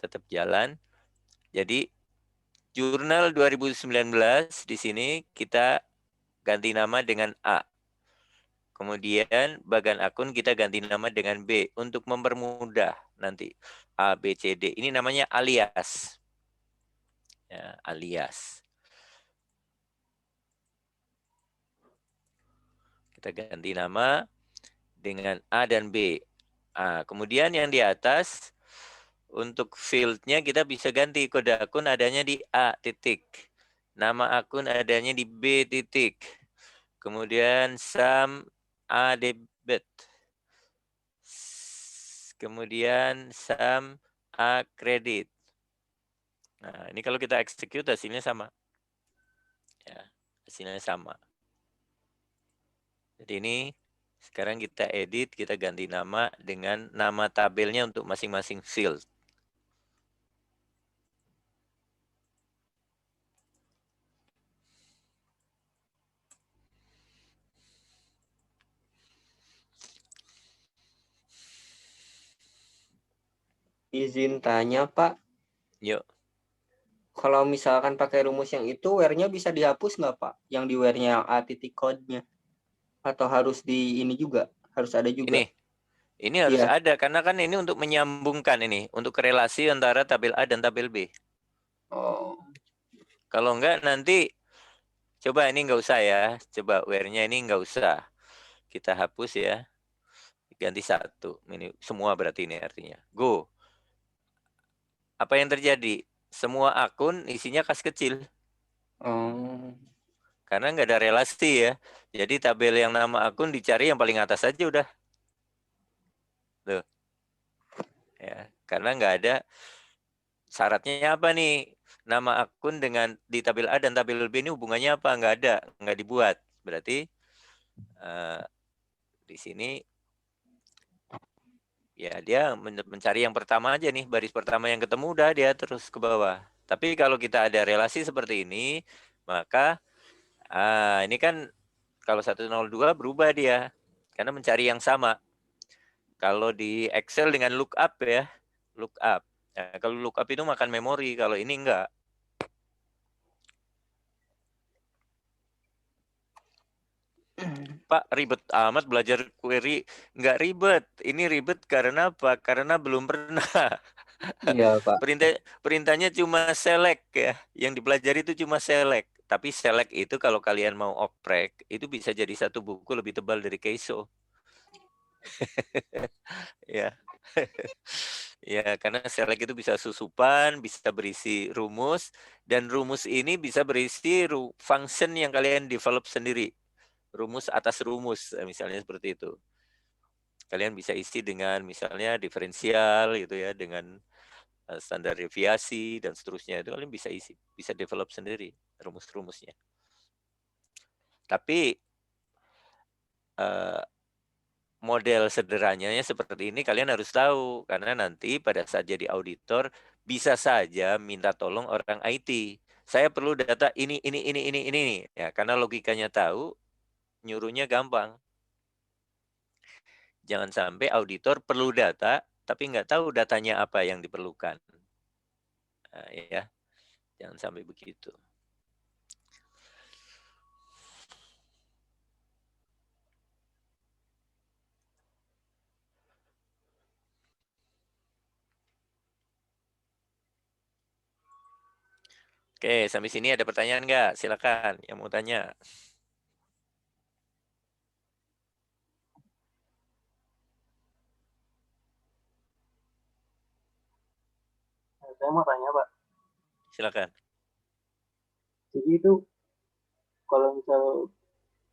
Speaker 2: tetap jalan. Jadi jurnal 2019 di sini kita ganti nama dengan A. Kemudian bagian akun kita ganti nama dengan B untuk mempermudah nanti A, B, C, D. Ini namanya alias. Ya, alias. Kita ganti nama dengan A dan B. Kemudian yang di atas, untuk field-nya kita bisa ganti. Kode akun adanya di A titik. Nama akun adanya di B titik. Kemudian sum A debit. Kemudian sum A kredit. Nah, ini kalau kita execute hasilnya sama. Ya, hasilnya sama. Jadi ini sekarang kita edit, kita ganti nama dengan nama tabelnya untuk masing-masing field.
Speaker 6: Izin tanya, Pak.
Speaker 2: Yuk.
Speaker 6: Kalau misalkan pakai rumus yang itu, where-nya bisa dihapus nggak, Pak? Yang di where-nya yang A titik code-nya. Atau harus di ini juga? Harus ada juga?
Speaker 2: Ini harus
Speaker 6: Iya.
Speaker 2: ada, karena kan ini untuk menyambungkan ini, untuk relasi antara tabel A dan tabel B.
Speaker 6: Oh.
Speaker 2: Kalau enggak nanti, coba ini enggak usah ya, coba where-nya ini enggak usah. Kita hapus ya, ganti 1. Ini semua berarti ini artinya. Go. Apa yang terjadi? Semua akun isinya kas kecil.
Speaker 6: Oh.
Speaker 2: Karena enggak ada relasi ya. Jadi tabel yang nama akun dicari yang paling atas aja udah. Tuh. Ya, karena enggak ada syaratnya apa nih? Nama akun dengan di tabel A dan tabel B ini hubungannya apa? Enggak ada, enggak dibuat. Berarti di sini ya dia mencari yang pertama aja nih, baris pertama yang ketemu udah dia terus ke bawah. Tapi kalau kita ada relasi seperti ini, maka ini kan kalau 102 berubah dia karena mencari yang sama. Kalau di Excel dengan lookup ya, lookup. Nah, kalau lookup itu makan memori, kalau ini enggak. Pak, ribet amat belajar query. Enggak ribet. Ini ribet karena apa? Karena belum pernah.
Speaker 6: Iya, Pak.
Speaker 2: Perintahnya cuma select ya. Yang dipelajari itu cuma select. Tapi select itu kalau kalian mau oprek, itu bisa jadi satu buku lebih tebal dari Keiso. Ya. Ya, karena select itu bisa susupan, bisa berisi rumus, dan rumus ini bisa berisi function yang kalian develop sendiri. Rumus atas rumus, misalnya seperti itu. Kalian bisa isi dengan misalnya diferensial gitu ya, dengan standar deviasi dan seterusnya. Itu kalian bisa isi, bisa develop sendiri rumus-rumusnya. Tapi model sederhananya seperti ini kalian harus tahu, karena nanti pada saat jadi auditor bisa saja minta tolong orang IT. Saya perlu data ini. Ya, karena logikanya tahu, nyuruhnya gampang. Jangan sampai auditor perlu data, tapi nggak tahu datanya apa yang diperlukan. Nah, ya, jangan sampai begitu. Oke, sampai sini ada pertanyaan nggak? Silakan yang mau tanya.
Speaker 7: Saya mau tanya, Pak.
Speaker 2: Silakan.
Speaker 7: Jadi itu kalau misal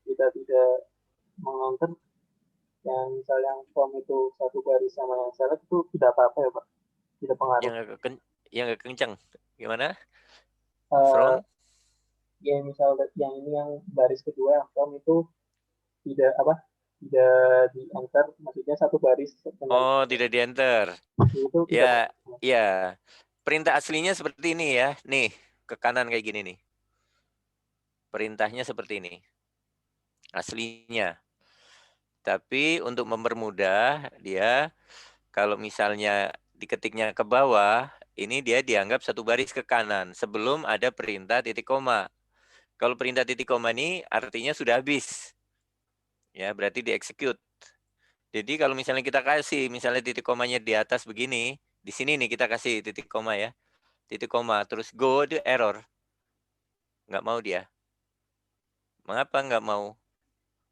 Speaker 7: kita tidak mengenter yang misal yang form itu satu garis sama yang select itu tidak apa-apa ya, Pak? Tidak pengaruh.
Speaker 2: Yang agak kencang. Gimana?
Speaker 7: From? Ya misal yang ini yang baris kedua yang form itu tidak di enter, maksudnya satu baris.
Speaker 2: Oh, tidak di enter.
Speaker 7: Itu
Speaker 2: ya. Perintah aslinya seperti ini ya. Nih, ke kanan kayak gini nih. Perintahnya seperti ini. Aslinya. Tapi untuk mempermudah dia, kalau misalnya diketiknya ke bawah, ini dia dianggap satu baris ke kanan sebelum ada perintah titik koma. Kalau perintah titik koma ini artinya sudah habis. Ya, berarti di-execute. Jadi kalau misalnya kita kasih, misalnya titik komanya di atas begini, di sini nih kita kasih titik koma ya. Titik koma, terus go, itu error. Nggak mau dia. Mengapa nggak mau?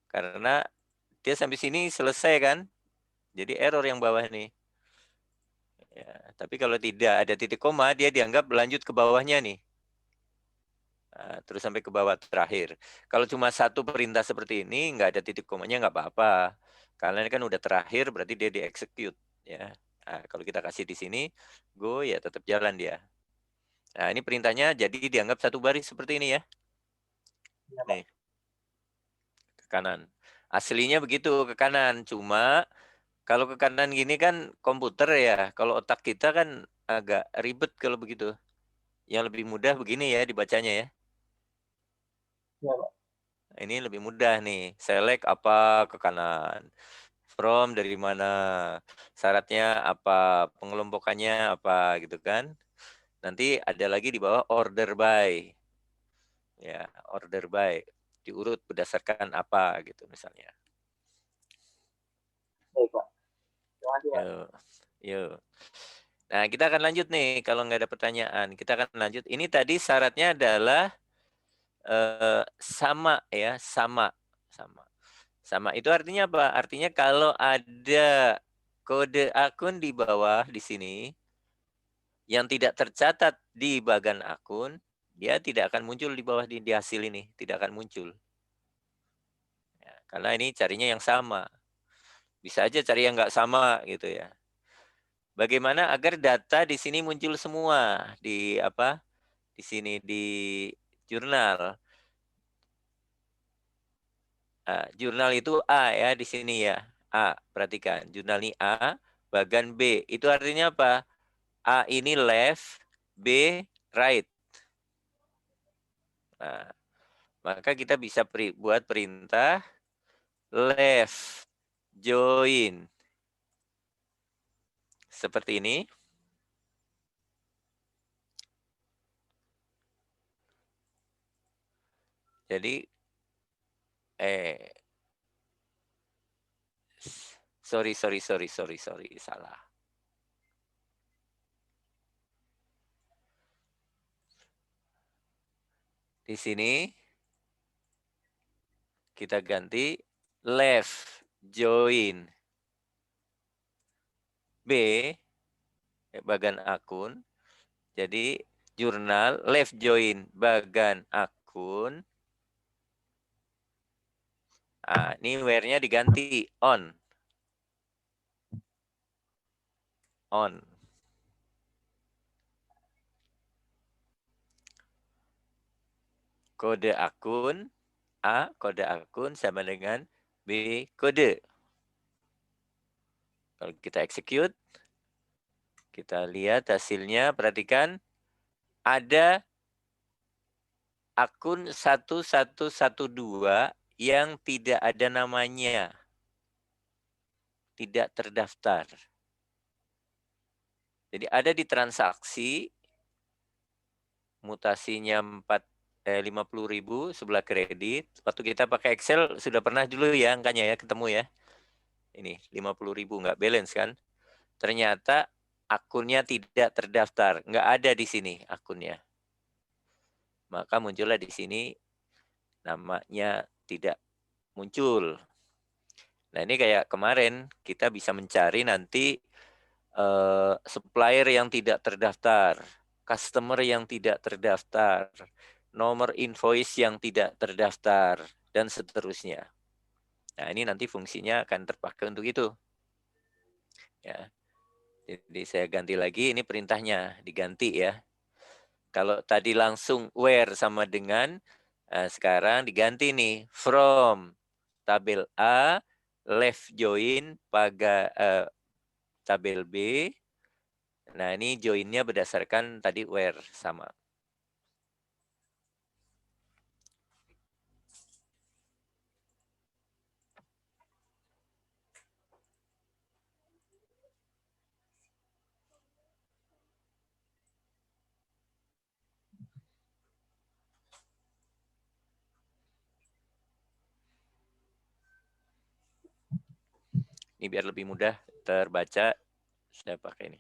Speaker 2: Karena dia sampai sini selesai kan? Jadi error yang bawah nih. Ya, tapi kalau tidak ada titik koma, dia dianggap lanjut ke bawahnya nih. Nah, terus sampai ke bawah terakhir. Kalau cuma satu perintah seperti ini, nggak ada titik komanya nggak apa-apa. Karena ini kan udah terakhir, berarti dia di-execute. Ya. Nah, kalau kita kasih di sini, go, ya tetap jalan dia. Nah, ini perintahnya jadi dianggap satu baris seperti ini ya. Nih, ke kanan. Aslinya begitu, ke kanan. Cuma kalau ke kanan gini kan komputer ya. Kalau otak kita kan agak ribet kalau begitu. Yang lebih mudah begini ya dibacanya ya.
Speaker 7: Ya, Pak.
Speaker 2: Ini lebih mudah nih. Select apa ke kanan. From dari mana. Syaratnya apa. Pengelompokannya apa gitu kan. Nanti ada lagi di bawah order by. Ya, order by. Diurut berdasarkan apa gitu misalnya.
Speaker 7: Baik, Pak. Terima kasih, Pak.
Speaker 2: Yuk. Yuk. Nah, kita akan lanjut nih. Kalau nggak ada pertanyaan, kita akan lanjut. Ini tadi syaratnya adalah sama ya, sama. Sama itu artinya apa? Artinya kalau ada kode akun di bawah di sini yang tidak tercatat di bagan akun, dia tidak akan muncul di bawah di hasil ini, tidak akan muncul. Ya, karena ini carinya yang sama. Bisa aja cari yang nggak sama gitu ya. Bagaimana agar data di sini muncul semua di apa? Di sini di jurnal. Jurnal itu A ya di sini ya. A, perhatikan. Jurnal ini A, bagan B. Itu artinya apa? A ini left, B right. Nah, maka kita bisa buat perintah left join. Seperti ini. Jadi sorry, salah. Di sini kita ganti left join B bagan akun. Jadi jurnal left join bagan akun. Nah, ini where-nya diganti on. On. Kode akun A, kode akun sama dengan B, kode. Kalau kita execute, kita lihat hasilnya, perhatikan. Ada akun 1112 yang tidak ada namanya. Tidak terdaftar. Jadi ada di transaksi, mutasinya 50.000 sebelah kredit. Waktu kita pakai Excel sudah pernah dulu ya angkanya ya ketemu ya. Ini 50.000 nggak balance kan. Ternyata akunnya tidak terdaftar, nggak ada di sini akunnya. Maka muncullah di sini namanya tidak muncul. Nah ini kayak kemarin kita bisa mencari nanti supplier yang tidak terdaftar, customer yang tidak terdaftar, nomor invoice yang tidak terdaftar, dan seterusnya. Nah ini nanti fungsinya akan terpakai untuk itu. Ya. Jadi saya ganti lagi, ini perintahnya diganti ya. Kalau tadi langsung where sama dengan, sekarang diganti nih from tabel A, left join tabel B. Nah ini joinnya berdasarkan tadi where sama. Ini biar lebih mudah terbaca, saya pakai ini.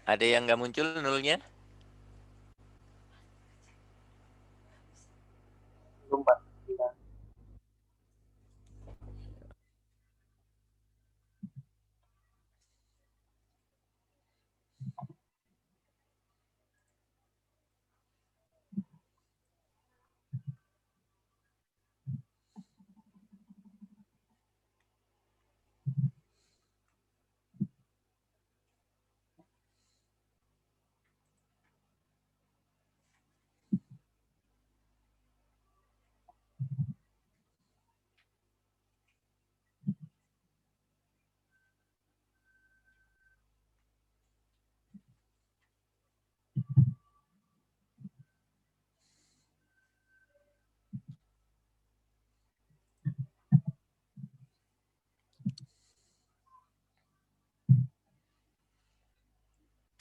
Speaker 2: Ada yang nggak muncul nulnya?
Speaker 7: Belum Pak. Iya.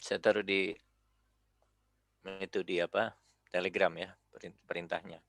Speaker 2: Saya taruh di itu di apa? Telegram ya perintahnya.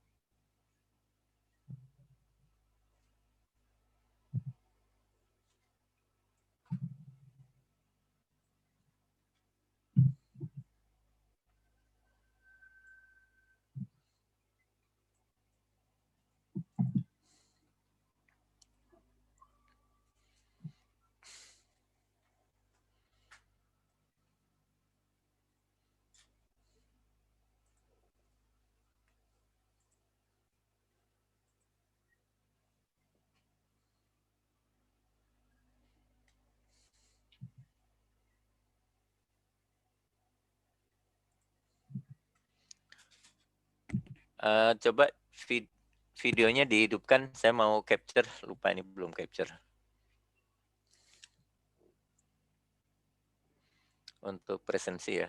Speaker 2: Coba videonya dihidupkan. Saya mau capture, lupa ini belum capture. Untuk presensi ya.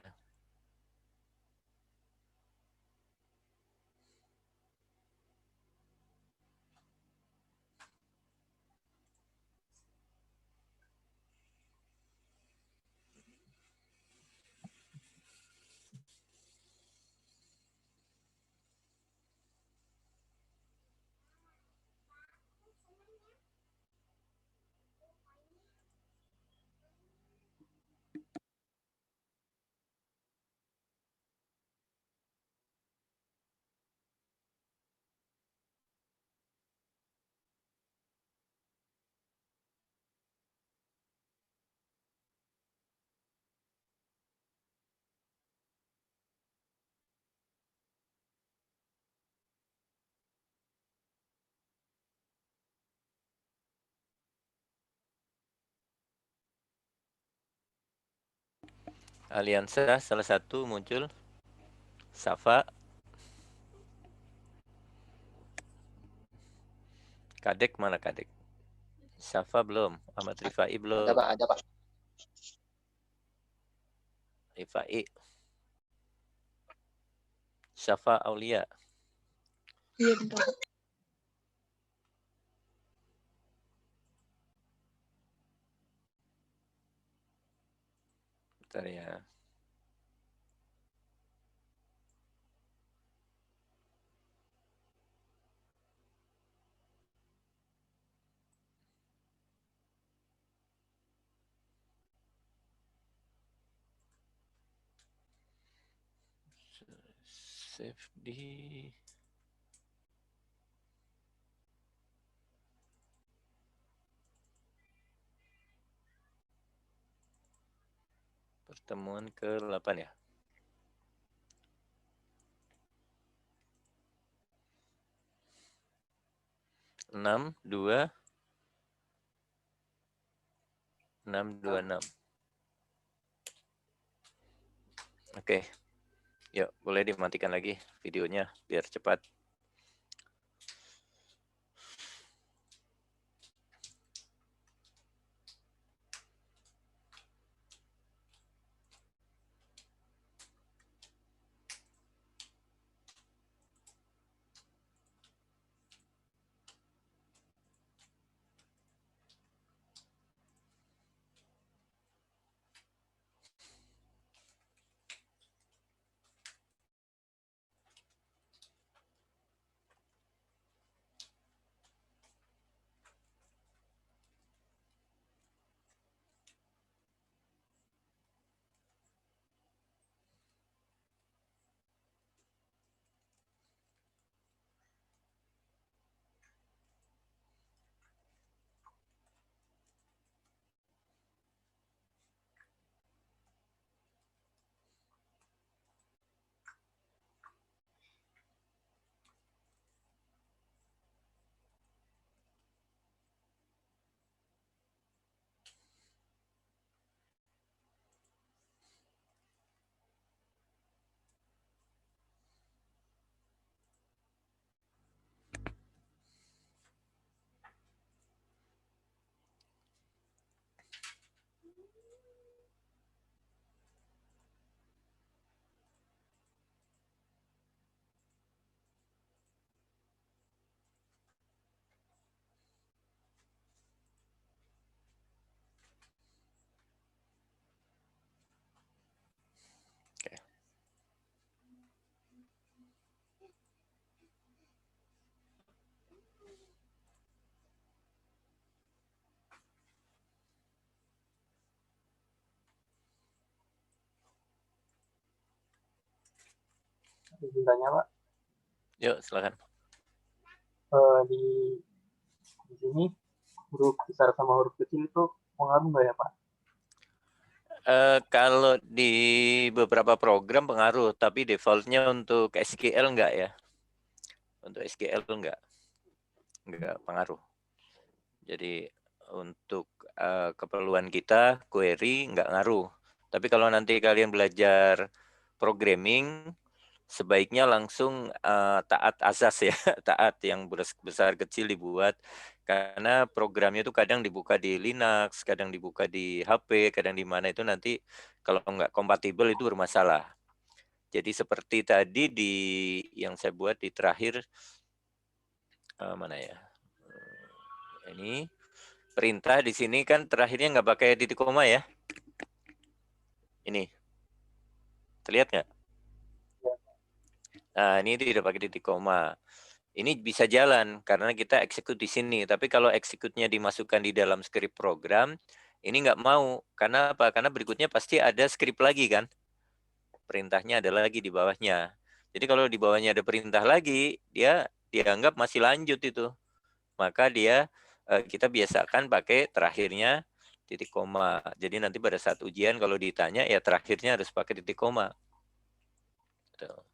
Speaker 2: Aliansa salah satu muncul. Safa. Kadek mana Kadek? Safa belum. Ahmad Rifai belum.
Speaker 8: Ada Pak, ada Pak.
Speaker 2: Rifai. Safa Aulia.
Speaker 1: Iya, bentar.
Speaker 2: Bentar ya. Save di pertemuan ke-8 ya. Enam dua 626. Oke. Yuk, boleh dimatikan lagi videonya biar cepat.
Speaker 7: izin tanya Pak.
Speaker 2: Yuk, silakan.
Speaker 7: Di sini huruf besar sama huruf kecil itu pengaruh nggak ya Pak?
Speaker 2: Kalau di beberapa program pengaruh, tapi defaultnya untuk SQL enggak ya. Untuk SQL tuh enggak pengaruh. Jadi untuk keperluan kita query enggak ngaruh. Tapi kalau nanti kalian belajar programming, sebaiknya langsung taat azas ya, taat yang besar kecil dibuat. Karena programnya itu kadang dibuka di Linux, kadang dibuka di HP, kadang di mana itu nanti kalau nggak kompatibel itu bermasalah. Jadi seperti tadi di yang saya buat di terakhir, mana ya? Ini perintah di sini kan terakhirnya nggak pakai titik koma ya. Ini, terlihat nggak? Nah, ini tidak pakai titik koma. Ini bisa jalan karena kita execute di sini. Tapi kalau execute-nya dimasukkan di dalam script program, ini nggak mau. Karena apa? Karena berikutnya pasti ada script lagi kan. Perintahnya ada lagi di bawahnya. Jadi kalau di bawahnya ada perintah lagi, dia dianggap masih lanjut itu. Maka kita biasakan pakai terakhirnya titik koma. Jadi nanti pada saat ujian kalau ditanya ya terakhirnya harus pakai titik koma. Tuh.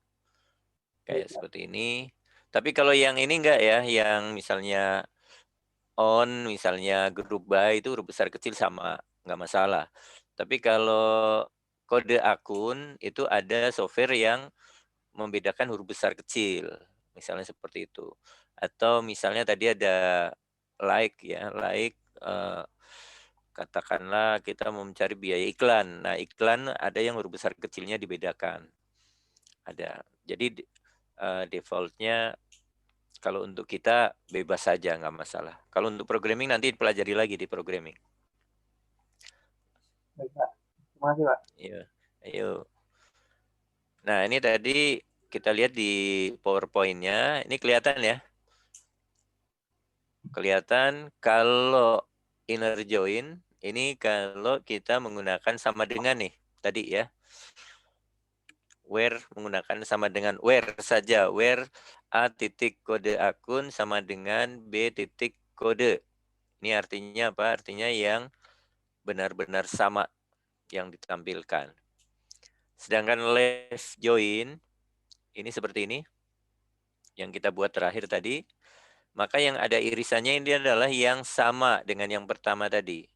Speaker 2: Kayak seperti ini. Tapi kalau yang ini enggak ya, yang misalnya on, misalnya grup by itu huruf besar kecil sama, enggak masalah. Tapi kalau kode akun itu ada software yang membedakan huruf besar kecil, misalnya seperti itu. Atau misalnya tadi ada like ya, like katakanlah kita mau mencari biaya iklan. Nah, iklan ada yang huruf besar kecilnya dibedakan. Ada. Jadi defaultnya kalau untuk kita bebas saja, nggak masalah. Kalau untuk programming nanti pelajari lagi di programming.
Speaker 7: Baik Pak. Terima kasih Pak.
Speaker 2: Iya, ayo. Nah ini tadi kita lihat di PowerPoint-nya, ini kelihatan ya. Kelihatan kalau inner join, ini kalau kita menggunakan sama dengan nih, tadi ya. Where menggunakan sama dengan where saja, where A titik kode akun sama dengan B titik kode. Ini artinya apa? Artinya yang benar-benar sama yang ditampilkan. Sedangkan left join, ini seperti ini, yang kita buat terakhir tadi. Maka yang ada irisannya ini adalah yang sama dengan yang pertama tadi.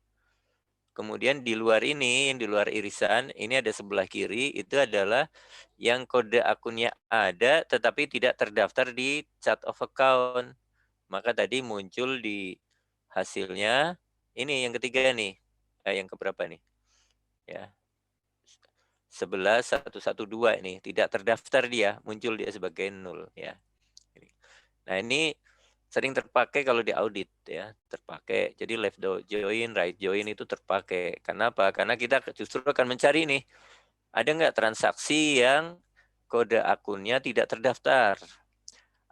Speaker 2: Kemudian di luar ini, di luar irisan, ini ada sebelah kiri, itu adalah yang kode akunnya ada tetapi tidak terdaftar di chart of account. Maka tadi muncul di hasilnya, ini yang ketiga nih, yang keberapa nih? Ya, 11.112 ini, tidak terdaftar dia, muncul dia sebagai 0. Ya. Nah ini sering terpakai kalau di audit ya, terpakai. Jadi left join, right join itu terpakai. Kenapa? Karena kita justru akan mencari nih, ada nggak transaksi yang kode akunnya tidak terdaftar?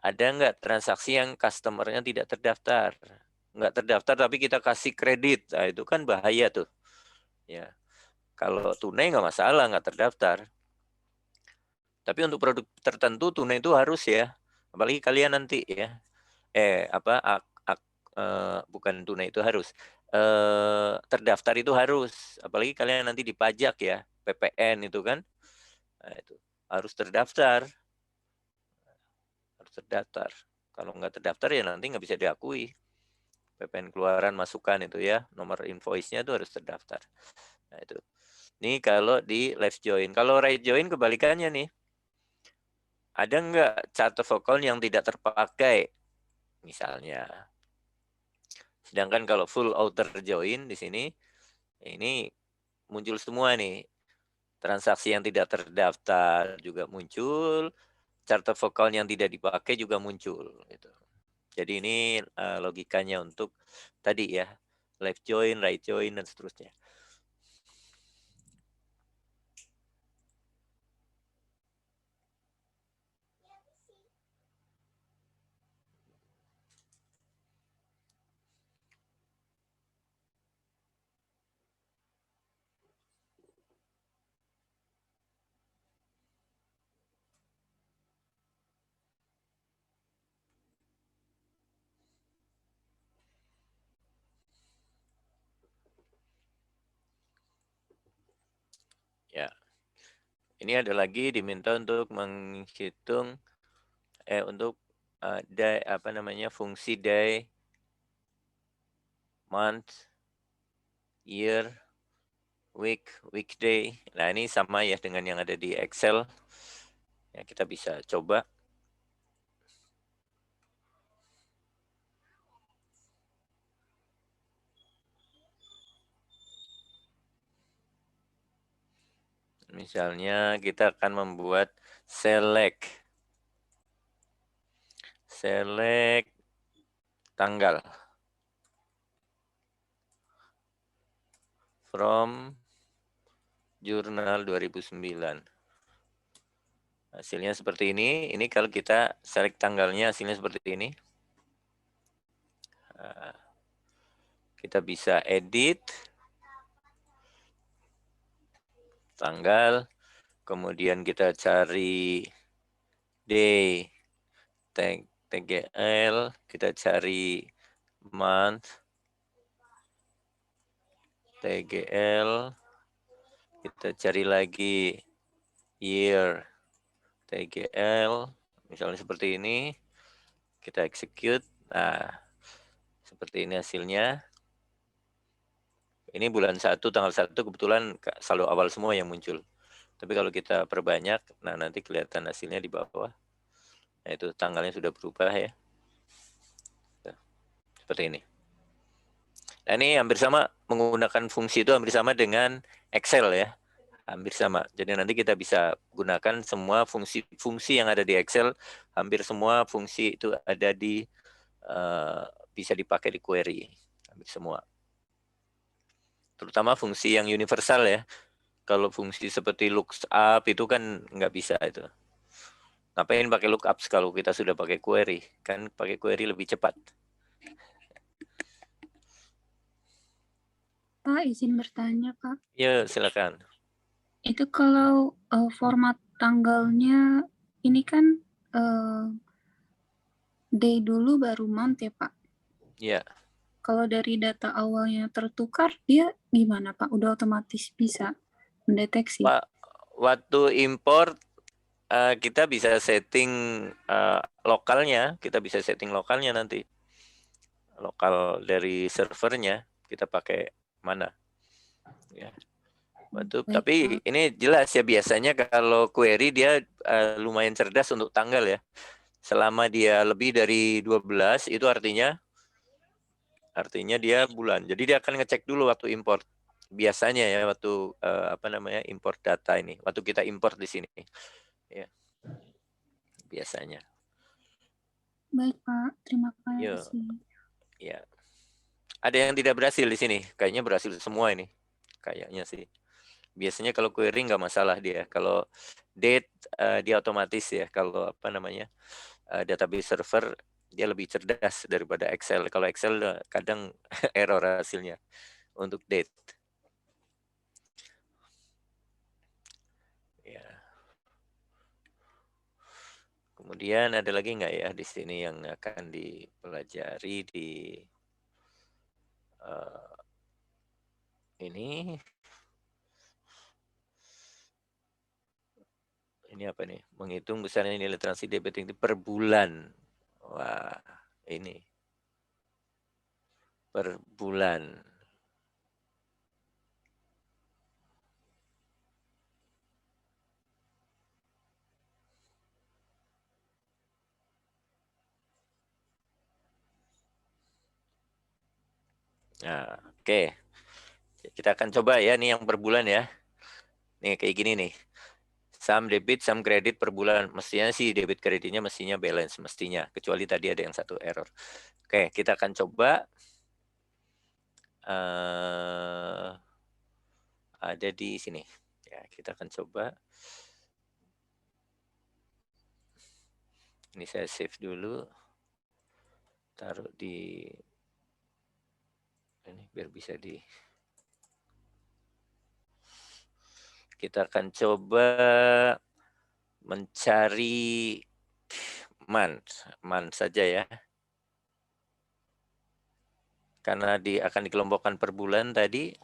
Speaker 2: Ada nggak transaksi yang customernya tidak terdaftar? Nggak terdaftar tapi kita kasih kredit, nah itu kan bahaya tuh. Ya, kalau tunai nggak masalah, nggak terdaftar. Tapi untuk produk tertentu tunai itu harus ya, apalagi kalian nanti ya. Bukan tunai itu harus terdaftar itu harus, apalagi kalian nanti dipajak ya, PPN itu kan, nah, itu harus terdaftar, kalau nggak terdaftar ya nanti nggak bisa diakui. PPN keluaran masukan itu ya, nomor invoice-nya itu harus terdaftar. Nah itu, ini kalau di left join. Kalau right join kebalikannya nih, ada nggak chart of account yang tidak terpakai misalnya. Sedangkan kalau full outer join di sini, ini muncul semua nih. Transaksi yang tidak terdaftar juga muncul, chart of account yang tidak dipakai juga muncul. Gitu. Jadi ini logikanya untuk tadi ya, left join, right join, dan seterusnya. Ini ada lagi diminta untuk menghitung untuk day, apa namanya, fungsi day, month, year, week, weekday. Nah, ini sama ya dengan yang ada di Excel. Ya, kita bisa coba. Misalnya kita akan membuat select tanggal from jurnal 2009. Hasilnya seperti ini. Ini kalau kita select tanggalnya hasilnya seperti ini. Kita bisa edit tanggal, kemudian kita cari day, TGL, kita cari month, TGL, kita cari lagi year, TGL, misalnya seperti ini, kita execute. Nah, seperti ini hasilnya. Ini bulan 1, tanggal 1 kebetulan selalu awal semua yang muncul. Tapi kalau kita perbanyak, nah nanti kelihatan hasilnya di bawah. Nah, itu tanggalnya sudah berubah ya. Seperti ini. Nah, ini hampir sama, menggunakan fungsi itu hampir sama dengan Excel ya. Hampir sama. Jadi nanti kita bisa gunakan semua fungsi yang ada di Excel, hampir semua fungsi itu ada di bisa dipakai di query. Hampir semua. Terutama fungsi yang universal ya. Kalau fungsi seperti lookup itu kan nggak bisa itu. Ngapain pakai lookup kalau kita sudah pakai query? Kan pakai query lebih cepat.
Speaker 3: Pak, izin bertanya, Pak.
Speaker 2: Ya, silakan.
Speaker 3: Itu kalau format tanggalnya ini kan day dulu baru month ya, Pak?
Speaker 2: Ya.
Speaker 3: Kalau dari data awalnya tertukar, dia gimana, Pak? Udah otomatis bisa mendeteksi?
Speaker 2: Pak, waktu import kita bisa setting lokalnya, nanti. Lokal dari servernya kita pakai mana? Ya. Tapi ini jelas ya, biasanya kalau query dia lumayan cerdas untuk tanggal ya. Selama dia lebih dari 12 itu artinya dia bulan. Jadi dia akan ngecek dulu waktu import. Biasanya ya waktu import data ini, waktu kita import di sini. Ya. Biasanya.
Speaker 3: Baik, Pak. Terima
Speaker 2: Yo.
Speaker 3: kasih.
Speaker 2: Ya. Ada yang tidak berhasil di sini? Kayaknya berhasil semua ini. Kayaknya sih. Biasanya kalau query nggak masalah dia. Kalau date dia otomatis ya. Kalau database server dia lebih cerdas daripada Excel. Kalau Excel kadang error hasilnya untuk date. Ya. Kemudian ada lagi nggak ya di sini yang akan dipelajari di ini? Ini apa nih? Menghitung besarnya nilai transaksi debit per bulan. Wah, ini per bulan. Nah, oke. Kita akan coba ya, nih yang per bulan ya. Nih kayak gini nih. Sum debit, sum kredit per bulan. Mestinya sih debit kreditnya mestinya balance, mestinya. Kecuali tadi ada yang satu error. Oke, kita akan coba. Ada di sini. Ya, kita akan coba. Ini saya save dulu. Taruh di ini biar bisa di. Kita akan coba mencari month saja ya. Karena akan dikelompokkan per bulan tadi.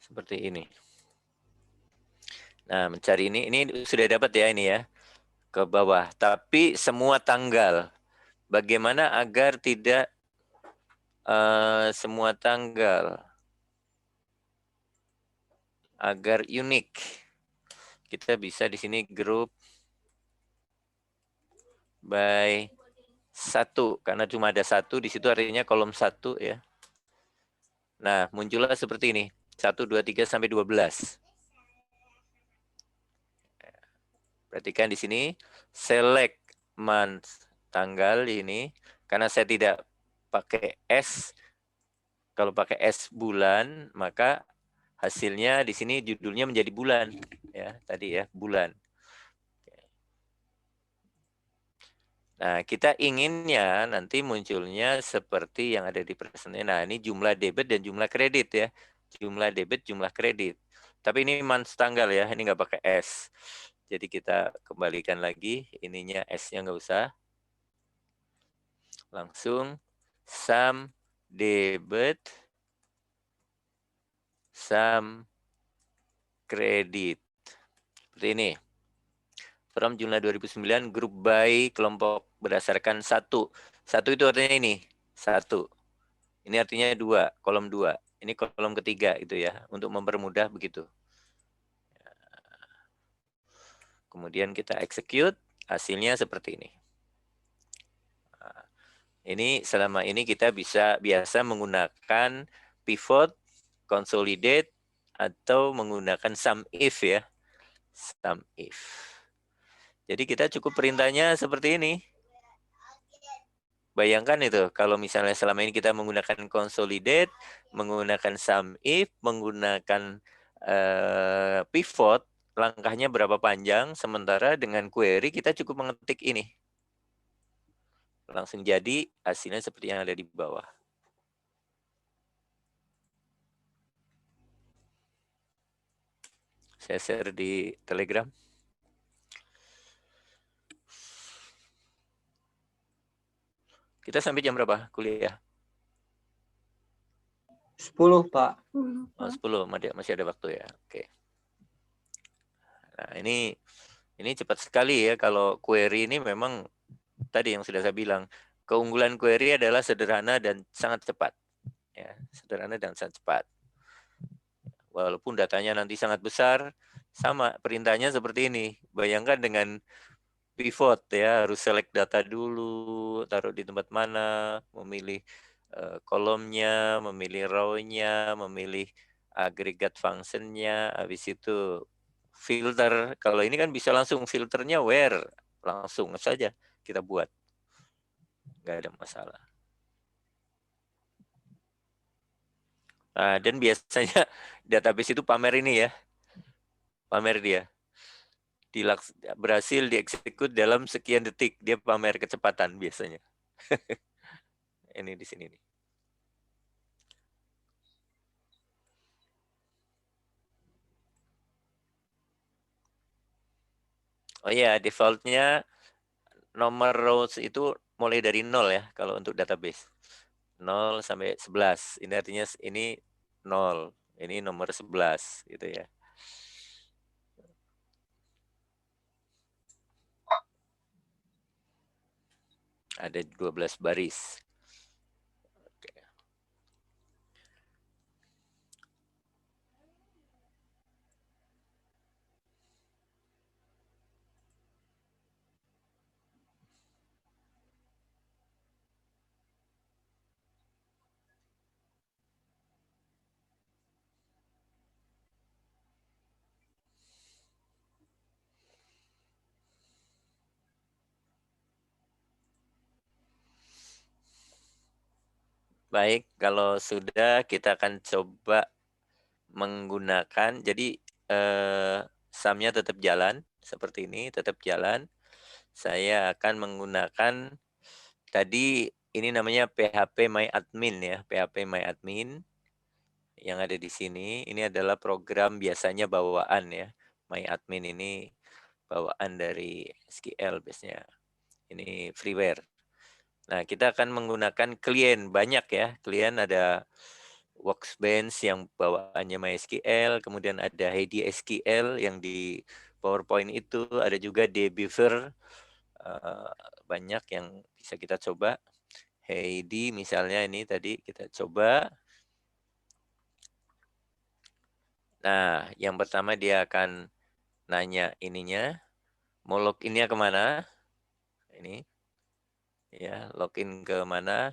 Speaker 2: Seperti ini. Nah, mencari ini sudah dapat ya ini ya, ke bawah. Tapi semua tanggal. Bagaimana agar tidak semua tanggal, agar unik? Kita bisa di sini group by 1, karena cuma ada 1 di situ, artinya kolom 1 ya. Nah, muncullah seperti ini. 1, 2, 3 sampai 12. Perhatikan di sini, select month, tanggal ini, karena saya tidak pakai S. Kalau pakai S bulan, maka hasilnya di sini judulnya menjadi bulan, ya tadi ya bulan. Nah, kita inginnya nanti munculnya seperti yang ada di presentnya. Nah, ini jumlah debit dan jumlah kredit ya, jumlah debit, jumlah kredit. Tapi ini month tanggal ya, ini nggak pakai S. Jadi kita kembalikan lagi, ininya S-nya nggak usah. Langsung sum debit, sum kredit. Seperti ini. From jumlah 2009, grup by kelompok berdasarkan 1. 1 itu artinya ini, 1. Ini artinya 2, kolom 2. Ini kolom ketiga itu ya, untuk mempermudah begitu. Kemudian kita execute, hasilnya seperti ini. Nah, ini selama ini kita biasa menggunakan pivot, consolidate, atau menggunakan sum if ya. Sum if. Jadi kita cukup perintahnya seperti ini. Bayangkan itu, kalau misalnya selama ini kita menggunakan consolidate, menggunakan sum if, menggunakan pivot, langkahnya berapa panjang, sementara dengan query kita cukup mengetik ini. Langsung jadi hasilnya seperti yang ada di bawah. Saya share di Telegram. Kita sampai jam berapa kuliah?
Speaker 6: 10, Pak.
Speaker 2: Oh, 10, masih ada waktu ya. Oke. Nah, ini cepat sekali ya. Kalau query ini memang tadi yang sudah saya bilang, keunggulan query adalah sederhana dan sangat cepat. Ya, sederhana dan sangat cepat. Walaupun datanya nanti sangat besar, sama perintahnya seperti ini. Bayangkan dengan pivot ya, harus select data dulu, taruh di tempat mana, memilih kolomnya, memilih row-nya, memilih agregat function-nya, habis itu filter. Kalau ini kan bisa langsung filternya where, langsung saja kita buat. Nggak ada masalah. Nah, dan biasanya database itu pamer ini ya. Pamer dia. Berhasil dieksekut dalam sekian detik. Dia pamer kecepatan biasanya. Ini di sini nih. Oh iya, defaultnya nomor rows itu mulai dari 0 ya kalau untuk database. 0 sampai 11. Ini artinya ini 0. Ini nomor 11 gitu ya. Ada 12 baris. Baik, kalau sudah kita akan coba menggunakan, jadi sumnya tetap jalan, seperti ini, tetap jalan. Saya akan menggunakan, tadi ini namanya PHP My Admin ya, PHP My Admin. Yang ada di sini, ini adalah program biasanya bawaan ya. My Admin ini bawaan dari SQL biasanya. Ini freeware. Nah, kita akan menggunakan klien banyak ya. Klien ada Workbench yang bawaannya MySQL, kemudian ada Heidi SQL yang di PowerPoint itu, ada juga dbeaver, banyak yang bisa kita coba. Heidi misalnya ini tadi kita coba. Nah, yang pertama dia akan nanya ininya, mau loginnya kemana? Ini, ya login ke mana?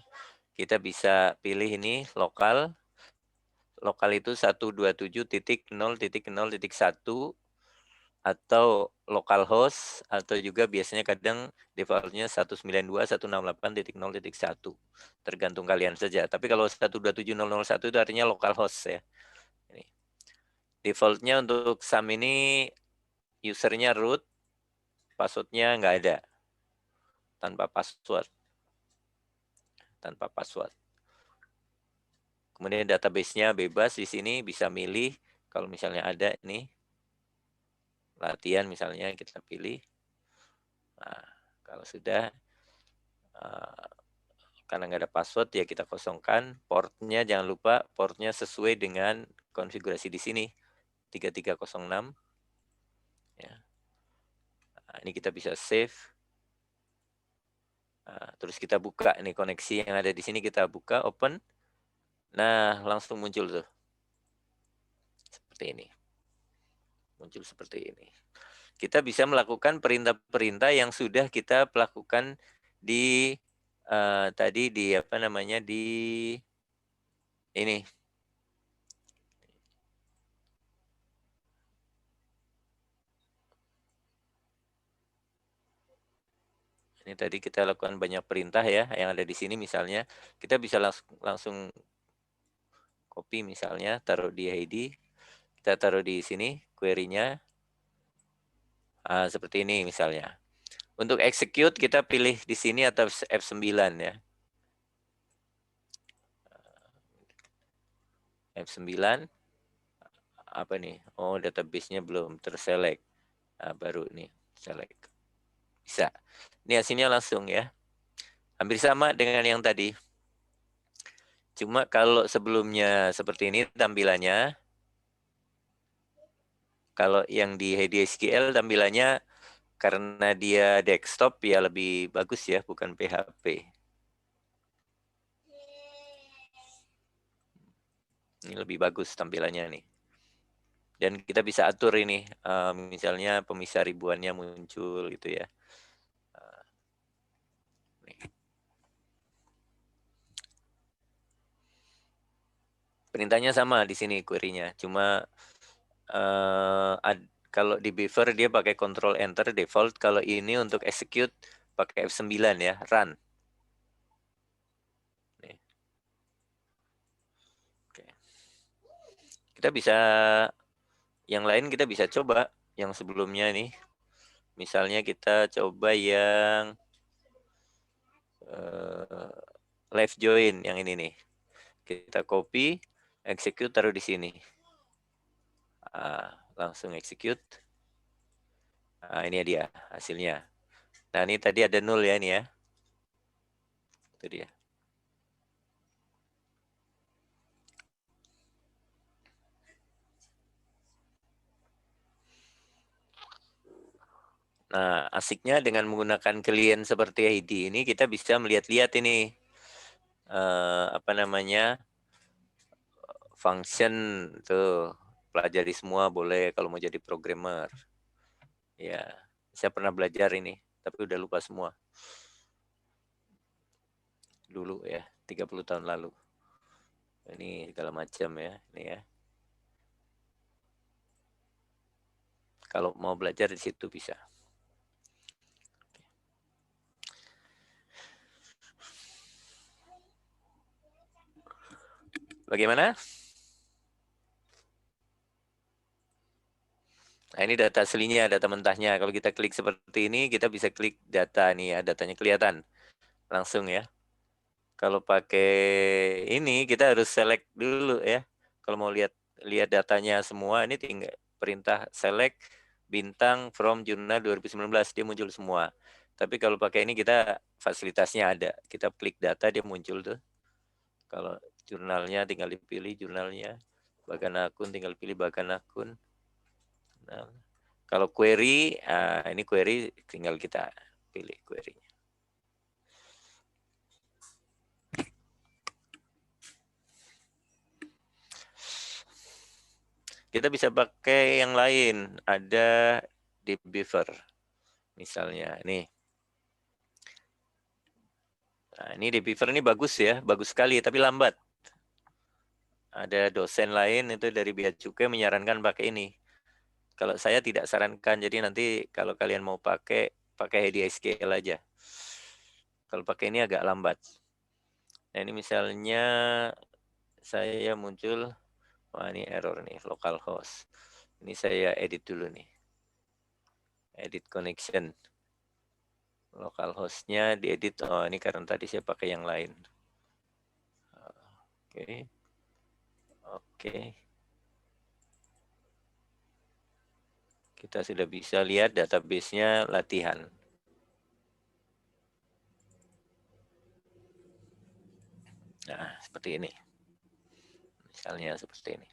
Speaker 2: Kita bisa pilih ini lokal. Lokal itu 127.0.0.1 atau localhost, atau juga biasanya kadang defaultnya 192.168.0.1, tergantung kalian saja. Tapi kalau 127.0.0.1 itu artinya localhost ya. Ini. Defaultnya untuk SAM ini usernya root, passwordnya nggak ada, tanpa password. Kemudian database-nya bebas di sini, bisa milih kalau misalnya ada nih latihan misalnya kita pilih. Nah, kalau sudah karena nggak ada password ya kita kosongkan. Portnya jangan lupa portnya sesuai dengan konfigurasi di sini 3306. Ya. Nah, ini kita bisa save. Nah, terus kita buka ini koneksi yang ada di sini, kita buka open. Nah, langsung muncul tuh. Seperti ini. Muncul seperti ini. Kita bisa melakukan perintah-perintah yang sudah kita lakukan di tadi di apa namanya di ini. Ini tadi kita lakukan banyak perintah ya yang ada di sini, misalnya kita bisa langsung copy misalnya, taruh di ID, kita taruh di sini query-nya. Seperti ini misalnya. Untuk execute kita pilih di sini atau F9 ya. F9 apa nih? Oh, database-nya belum terselect. Baru nih select. Bisa. Ini hasilnya langsung ya. Hampir sama dengan yang tadi. Cuma kalau sebelumnya seperti ini tampilannya, kalau yang di Heidi SQL tampilannya karena dia desktop ya lebih bagus ya, bukan PHP. Ini lebih bagus tampilannya nih. Dan kita bisa atur ini, misalnya pemisah ribuannya muncul gitu ya. Perintahnya sama di sini query-nya, cuma kalau di Beaver dia pakai Control Enter default, kalau ini untuk execute pakai F9 ya, run. Nih. Oke. Kita bisa, yang lain kita bisa coba, yang sebelumnya nih. Misalnya kita coba yang live join yang ini nih. Kita copy, execute, taruh di sini. Langsung execute. Ini dia hasilnya. Nah, ini tadi ada 0 ya ini ya. Itu dia. Nah, asiknya dengan menggunakan klien seperti Heidi ini, kita bisa melihat-lihat ini apa namanya, function tuh, pelajari semua boleh kalau mau jadi programmer. Ya, saya pernah belajar ini, tapi udah lupa semua. Dulu ya, 30 tahun lalu. Ini segala macam ya, ini ya. Kalau mau belajar di situ bisa. Bagaimana? Nah, ini data aslinya, data mentahnya. Kalau kita klik seperti ini, kita bisa klik data nih ya, datanya kelihatan langsung ya. Kalau pakai ini, kita harus select dulu ya. Kalau mau lihat datanya semua, ini tinggal perintah select bintang from jurnal 2019, dia muncul semua. Tapi kalau pakai ini kita fasilitasnya ada. Kita klik data, dia muncul tuh. Kalau Jurnalnya tinggal dipilih jurnalnya. Bagan akun tinggal pilih bagan akun. Nah, kalau query, ini query tinggal kita pilih query-nya. Kita bisa pakai yang lain. Ada di Beaver. Misalnya ini. Nah, ini di Beaver ini bagus ya. Bagus sekali tapi lambat. Ada dosen lain itu dari Bea Cukai menyarankan pakai ini. Kalau saya tidak sarankan. Jadi nanti kalau kalian mau pakai HDSQL aja. Kalau pakai ini agak lambat. Nah ini misalnya saya muncul. Wah ini error nih, localhost. Ini saya edit dulu nih. Edit connection. Localhostnya diedit. Oh ini karena tadi saya pakai yang lain. Oke. Oke. Kita sudah bisa lihat database-nya latihan. Nah, seperti ini. Misalnya seperti ini.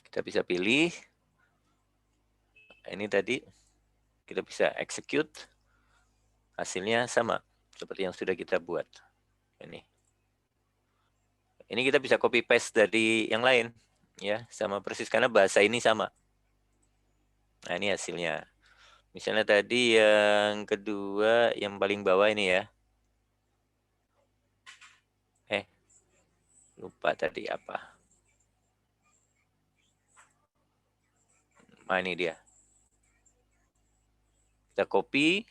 Speaker 2: Kita bisa pilih. Ini tadi kita bisa execute. Hasilnya sama seperti yang sudah kita buat. Ini kita bisa copy paste dari yang lain. Ya, sama persis karena bahasa ini sama. Nah, ini hasilnya. Misalnya tadi yang kedua, yang paling bawah ini ya. Lupa tadi apa. Nah, ini dia. Kita copy,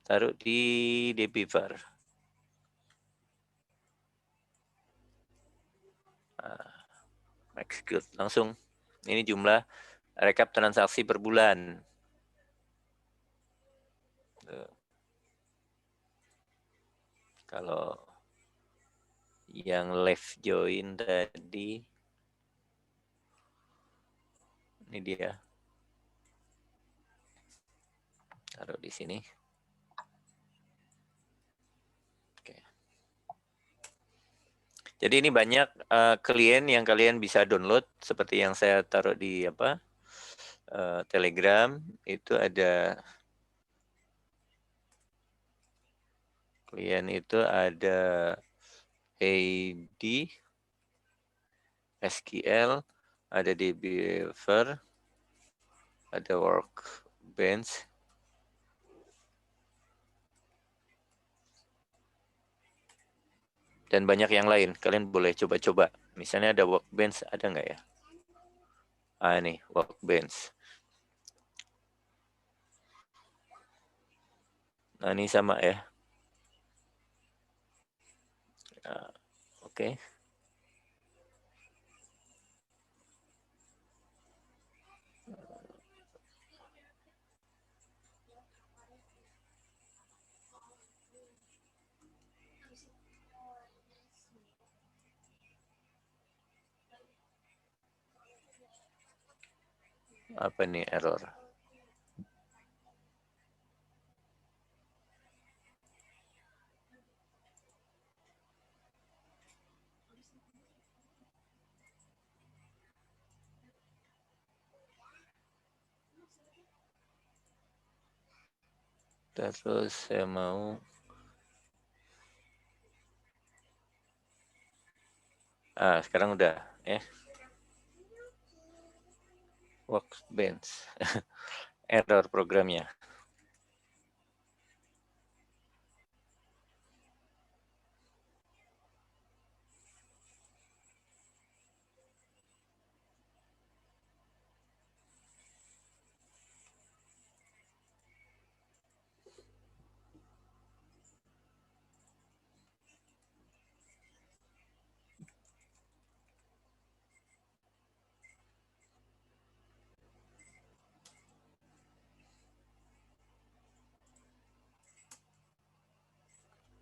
Speaker 2: taruh di Beaver. Execute langsung. Ini jumlah rekap transaksi per bulan. Kalau yang left join tadi, ini dia. Taruh di sini. Oke. Jadi ini banyak klien yang kalian bisa download seperti yang saya taruh di Telegram. Itu ada klien itu ada AD, SQL, ada di Beaver, ada Workbench, dan banyak yang lain. Kalian boleh coba-coba. Misalnya ada Workbench, ada nggak ya? Ini Workbench. Nah ini sama ya. Oke. Apa nih error? Terus saya mau sekarang udah ya. Workbench. Error programnya.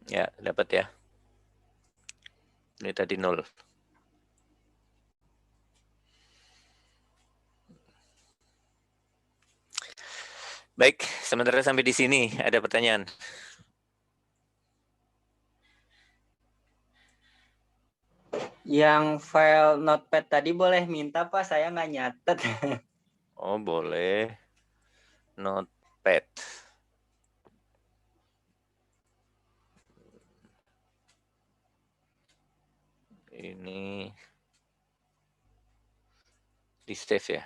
Speaker 2: Ya, dapat ya. Ini tadi 0. Baik, sementara sampai di sini ada pertanyaan.
Speaker 6: Yang file notepad tadi boleh minta Pak, saya nggak nyatet.
Speaker 2: Oh, boleh. Notepad. Ini di save ya.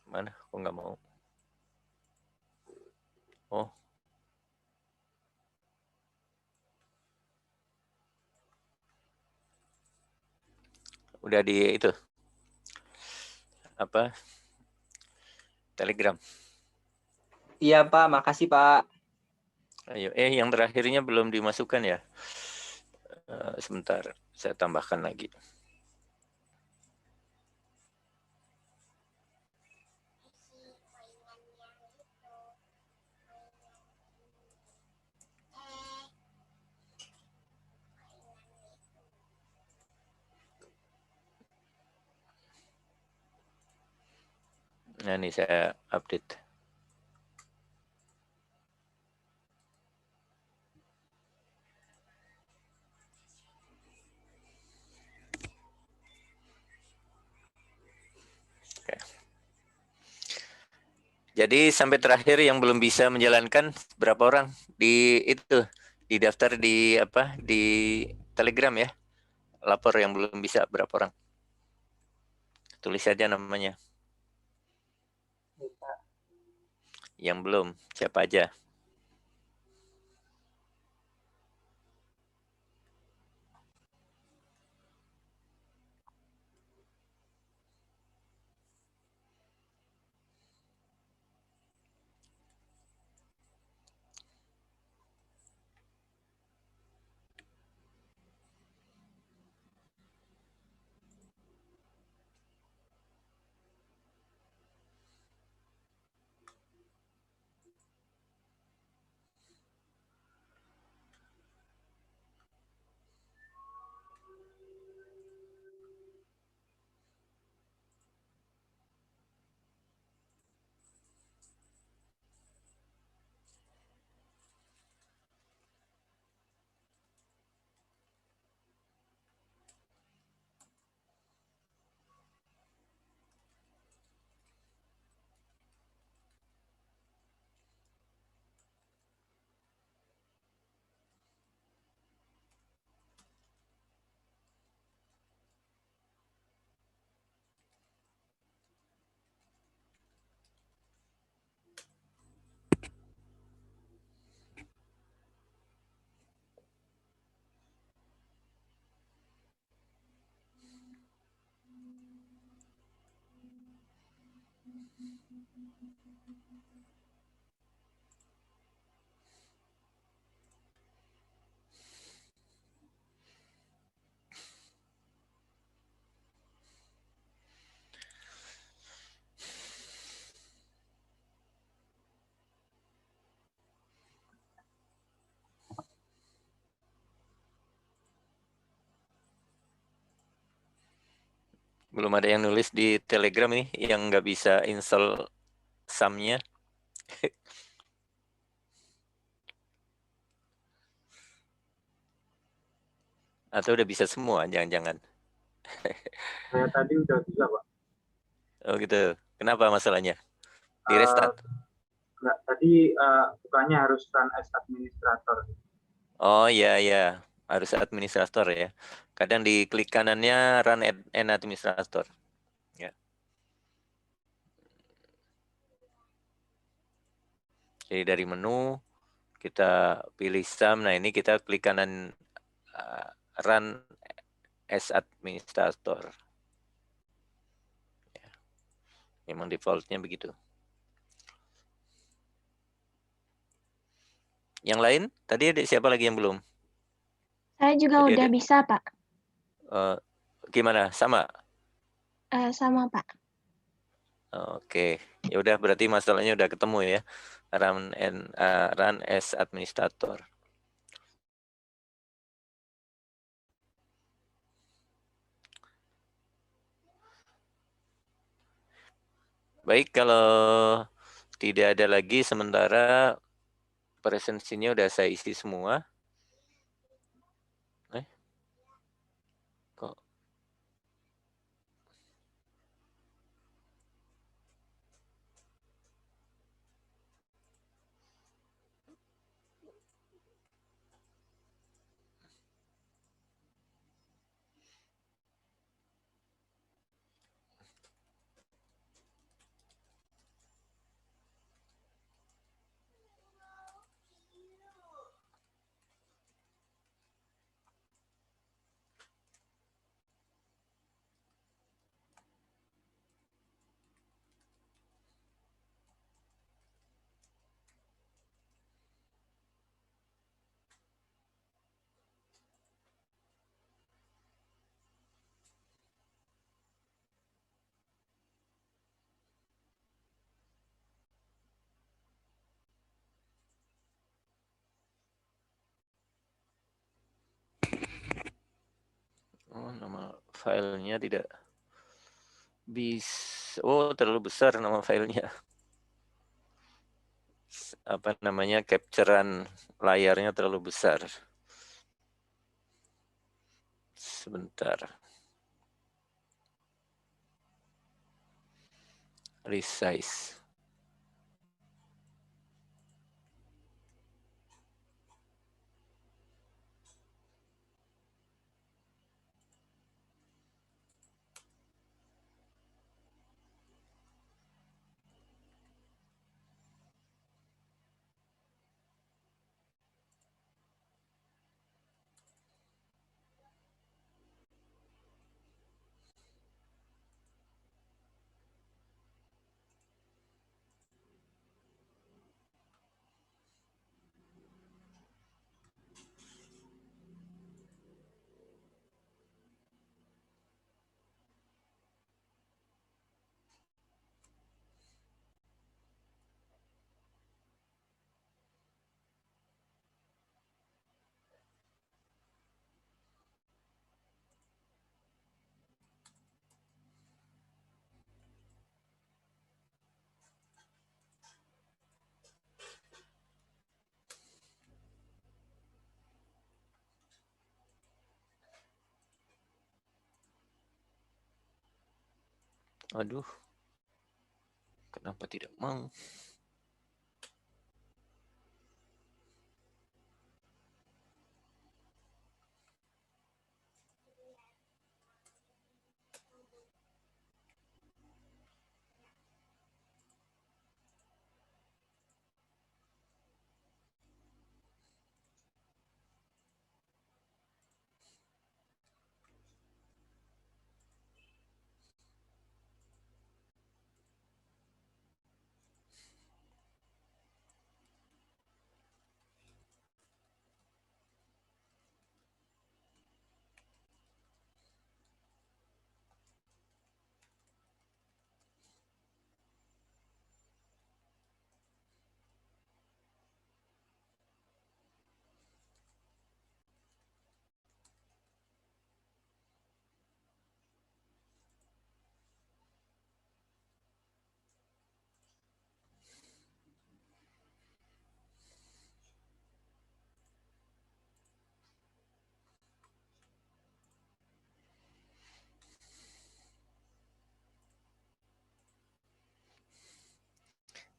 Speaker 2: Mana? Kok nggak mau? Oh. Udah di itu. Apa? Telegram.
Speaker 6: Iya Pak, makasih Pak.
Speaker 2: Ayo, yang terakhirnya belum dimasukkan ya. Sebentar, saya tambahkan lagi. Nah, ini saya update. Oke. Jadi sampai terakhir yang belum bisa menjalankan berapa orang di itu, di daftar di apa, di Telegram ya. Lapor yang belum bisa berapa orang. Tulis saja namanya. Yang belum, siapa aja? Belum ada yang nulis di Telegram nih yang nggak bisa install SAM-nya. Atau udah bisa semua, jangan-jangan.
Speaker 4: Saya tadi udah bisa, Pak.
Speaker 2: Oh gitu. Kenapa masalahnya? Di
Speaker 4: Eh,
Speaker 2: restart.
Speaker 4: Enggak, tadi bukannya harus run as administrator.
Speaker 2: Oh iya ya, harus administrator ya. Kadang di klik kanannya run and administrator. Ya. Jadi dari menu kita pilih SAM. Nah ini kita klik kanan run as administrator. Ya. Memang defaultnya begitu. Yang lain tadi ada siapa lagi yang belum?
Speaker 1: Saya juga
Speaker 2: Tadi
Speaker 1: udah
Speaker 2: ada.
Speaker 1: bisa, Pak.
Speaker 2: Gimana? Sama?
Speaker 1: Sama, Pak.
Speaker 2: Oke, ya udah berarti masalahnya udah ketemu ya. Run as administrator. Baik, kalau tidak ada lagi, sementara presensinya udah saya isi semua. Kok nama filenya tidak bisa. Oh, terlalu besar nama filenya. Apa namanya, capturean layarnya terlalu besar. Sebentar. Resize. Aduh, kenapa tidak mau?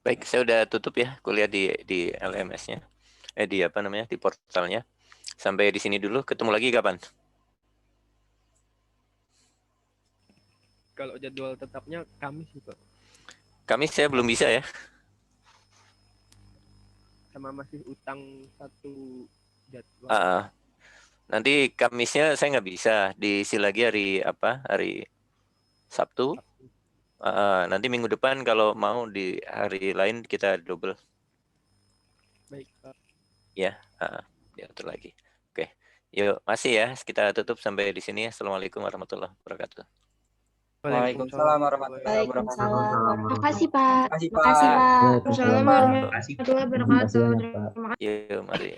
Speaker 2: Baik, saya udah tutup ya kuliah di LMS-nya. Di apa namanya? Di portalnya. Sampai di sini dulu, ketemu lagi kapan?
Speaker 8: Kalau jadwal tetapnya Kamis sih, Pak.
Speaker 2: Kamis saya belum bisa ya.
Speaker 8: Sama masih utang satu jadwal.
Speaker 2: Nanti Kamisnya saya nggak bisa, diisi lagi hari apa? Hari Sabtu. Nanti minggu depan kalau mau di hari lain kita double.
Speaker 8: Baik, Pak.
Speaker 2: Ya, diatur lagi. Oke. Yuk, masih ya. Kita tutup sampai di sini. Assalamualaikum warahmatullahi wabarakatuh.
Speaker 6: Waalaikumsalam warahmatullahi wabarakatuh.
Speaker 1: Waalaikumsalam. Makasih, Pak.
Speaker 6: Makasih,
Speaker 1: Makasih,
Speaker 6: Pak.
Speaker 1: Pak.
Speaker 9: Waalaikumsalam
Speaker 1: Assalamualaikum warahmatullahi
Speaker 9: Terima kasih
Speaker 1: wabarakatuh.
Speaker 9: banyak, Pak.
Speaker 2: Yuk, mari.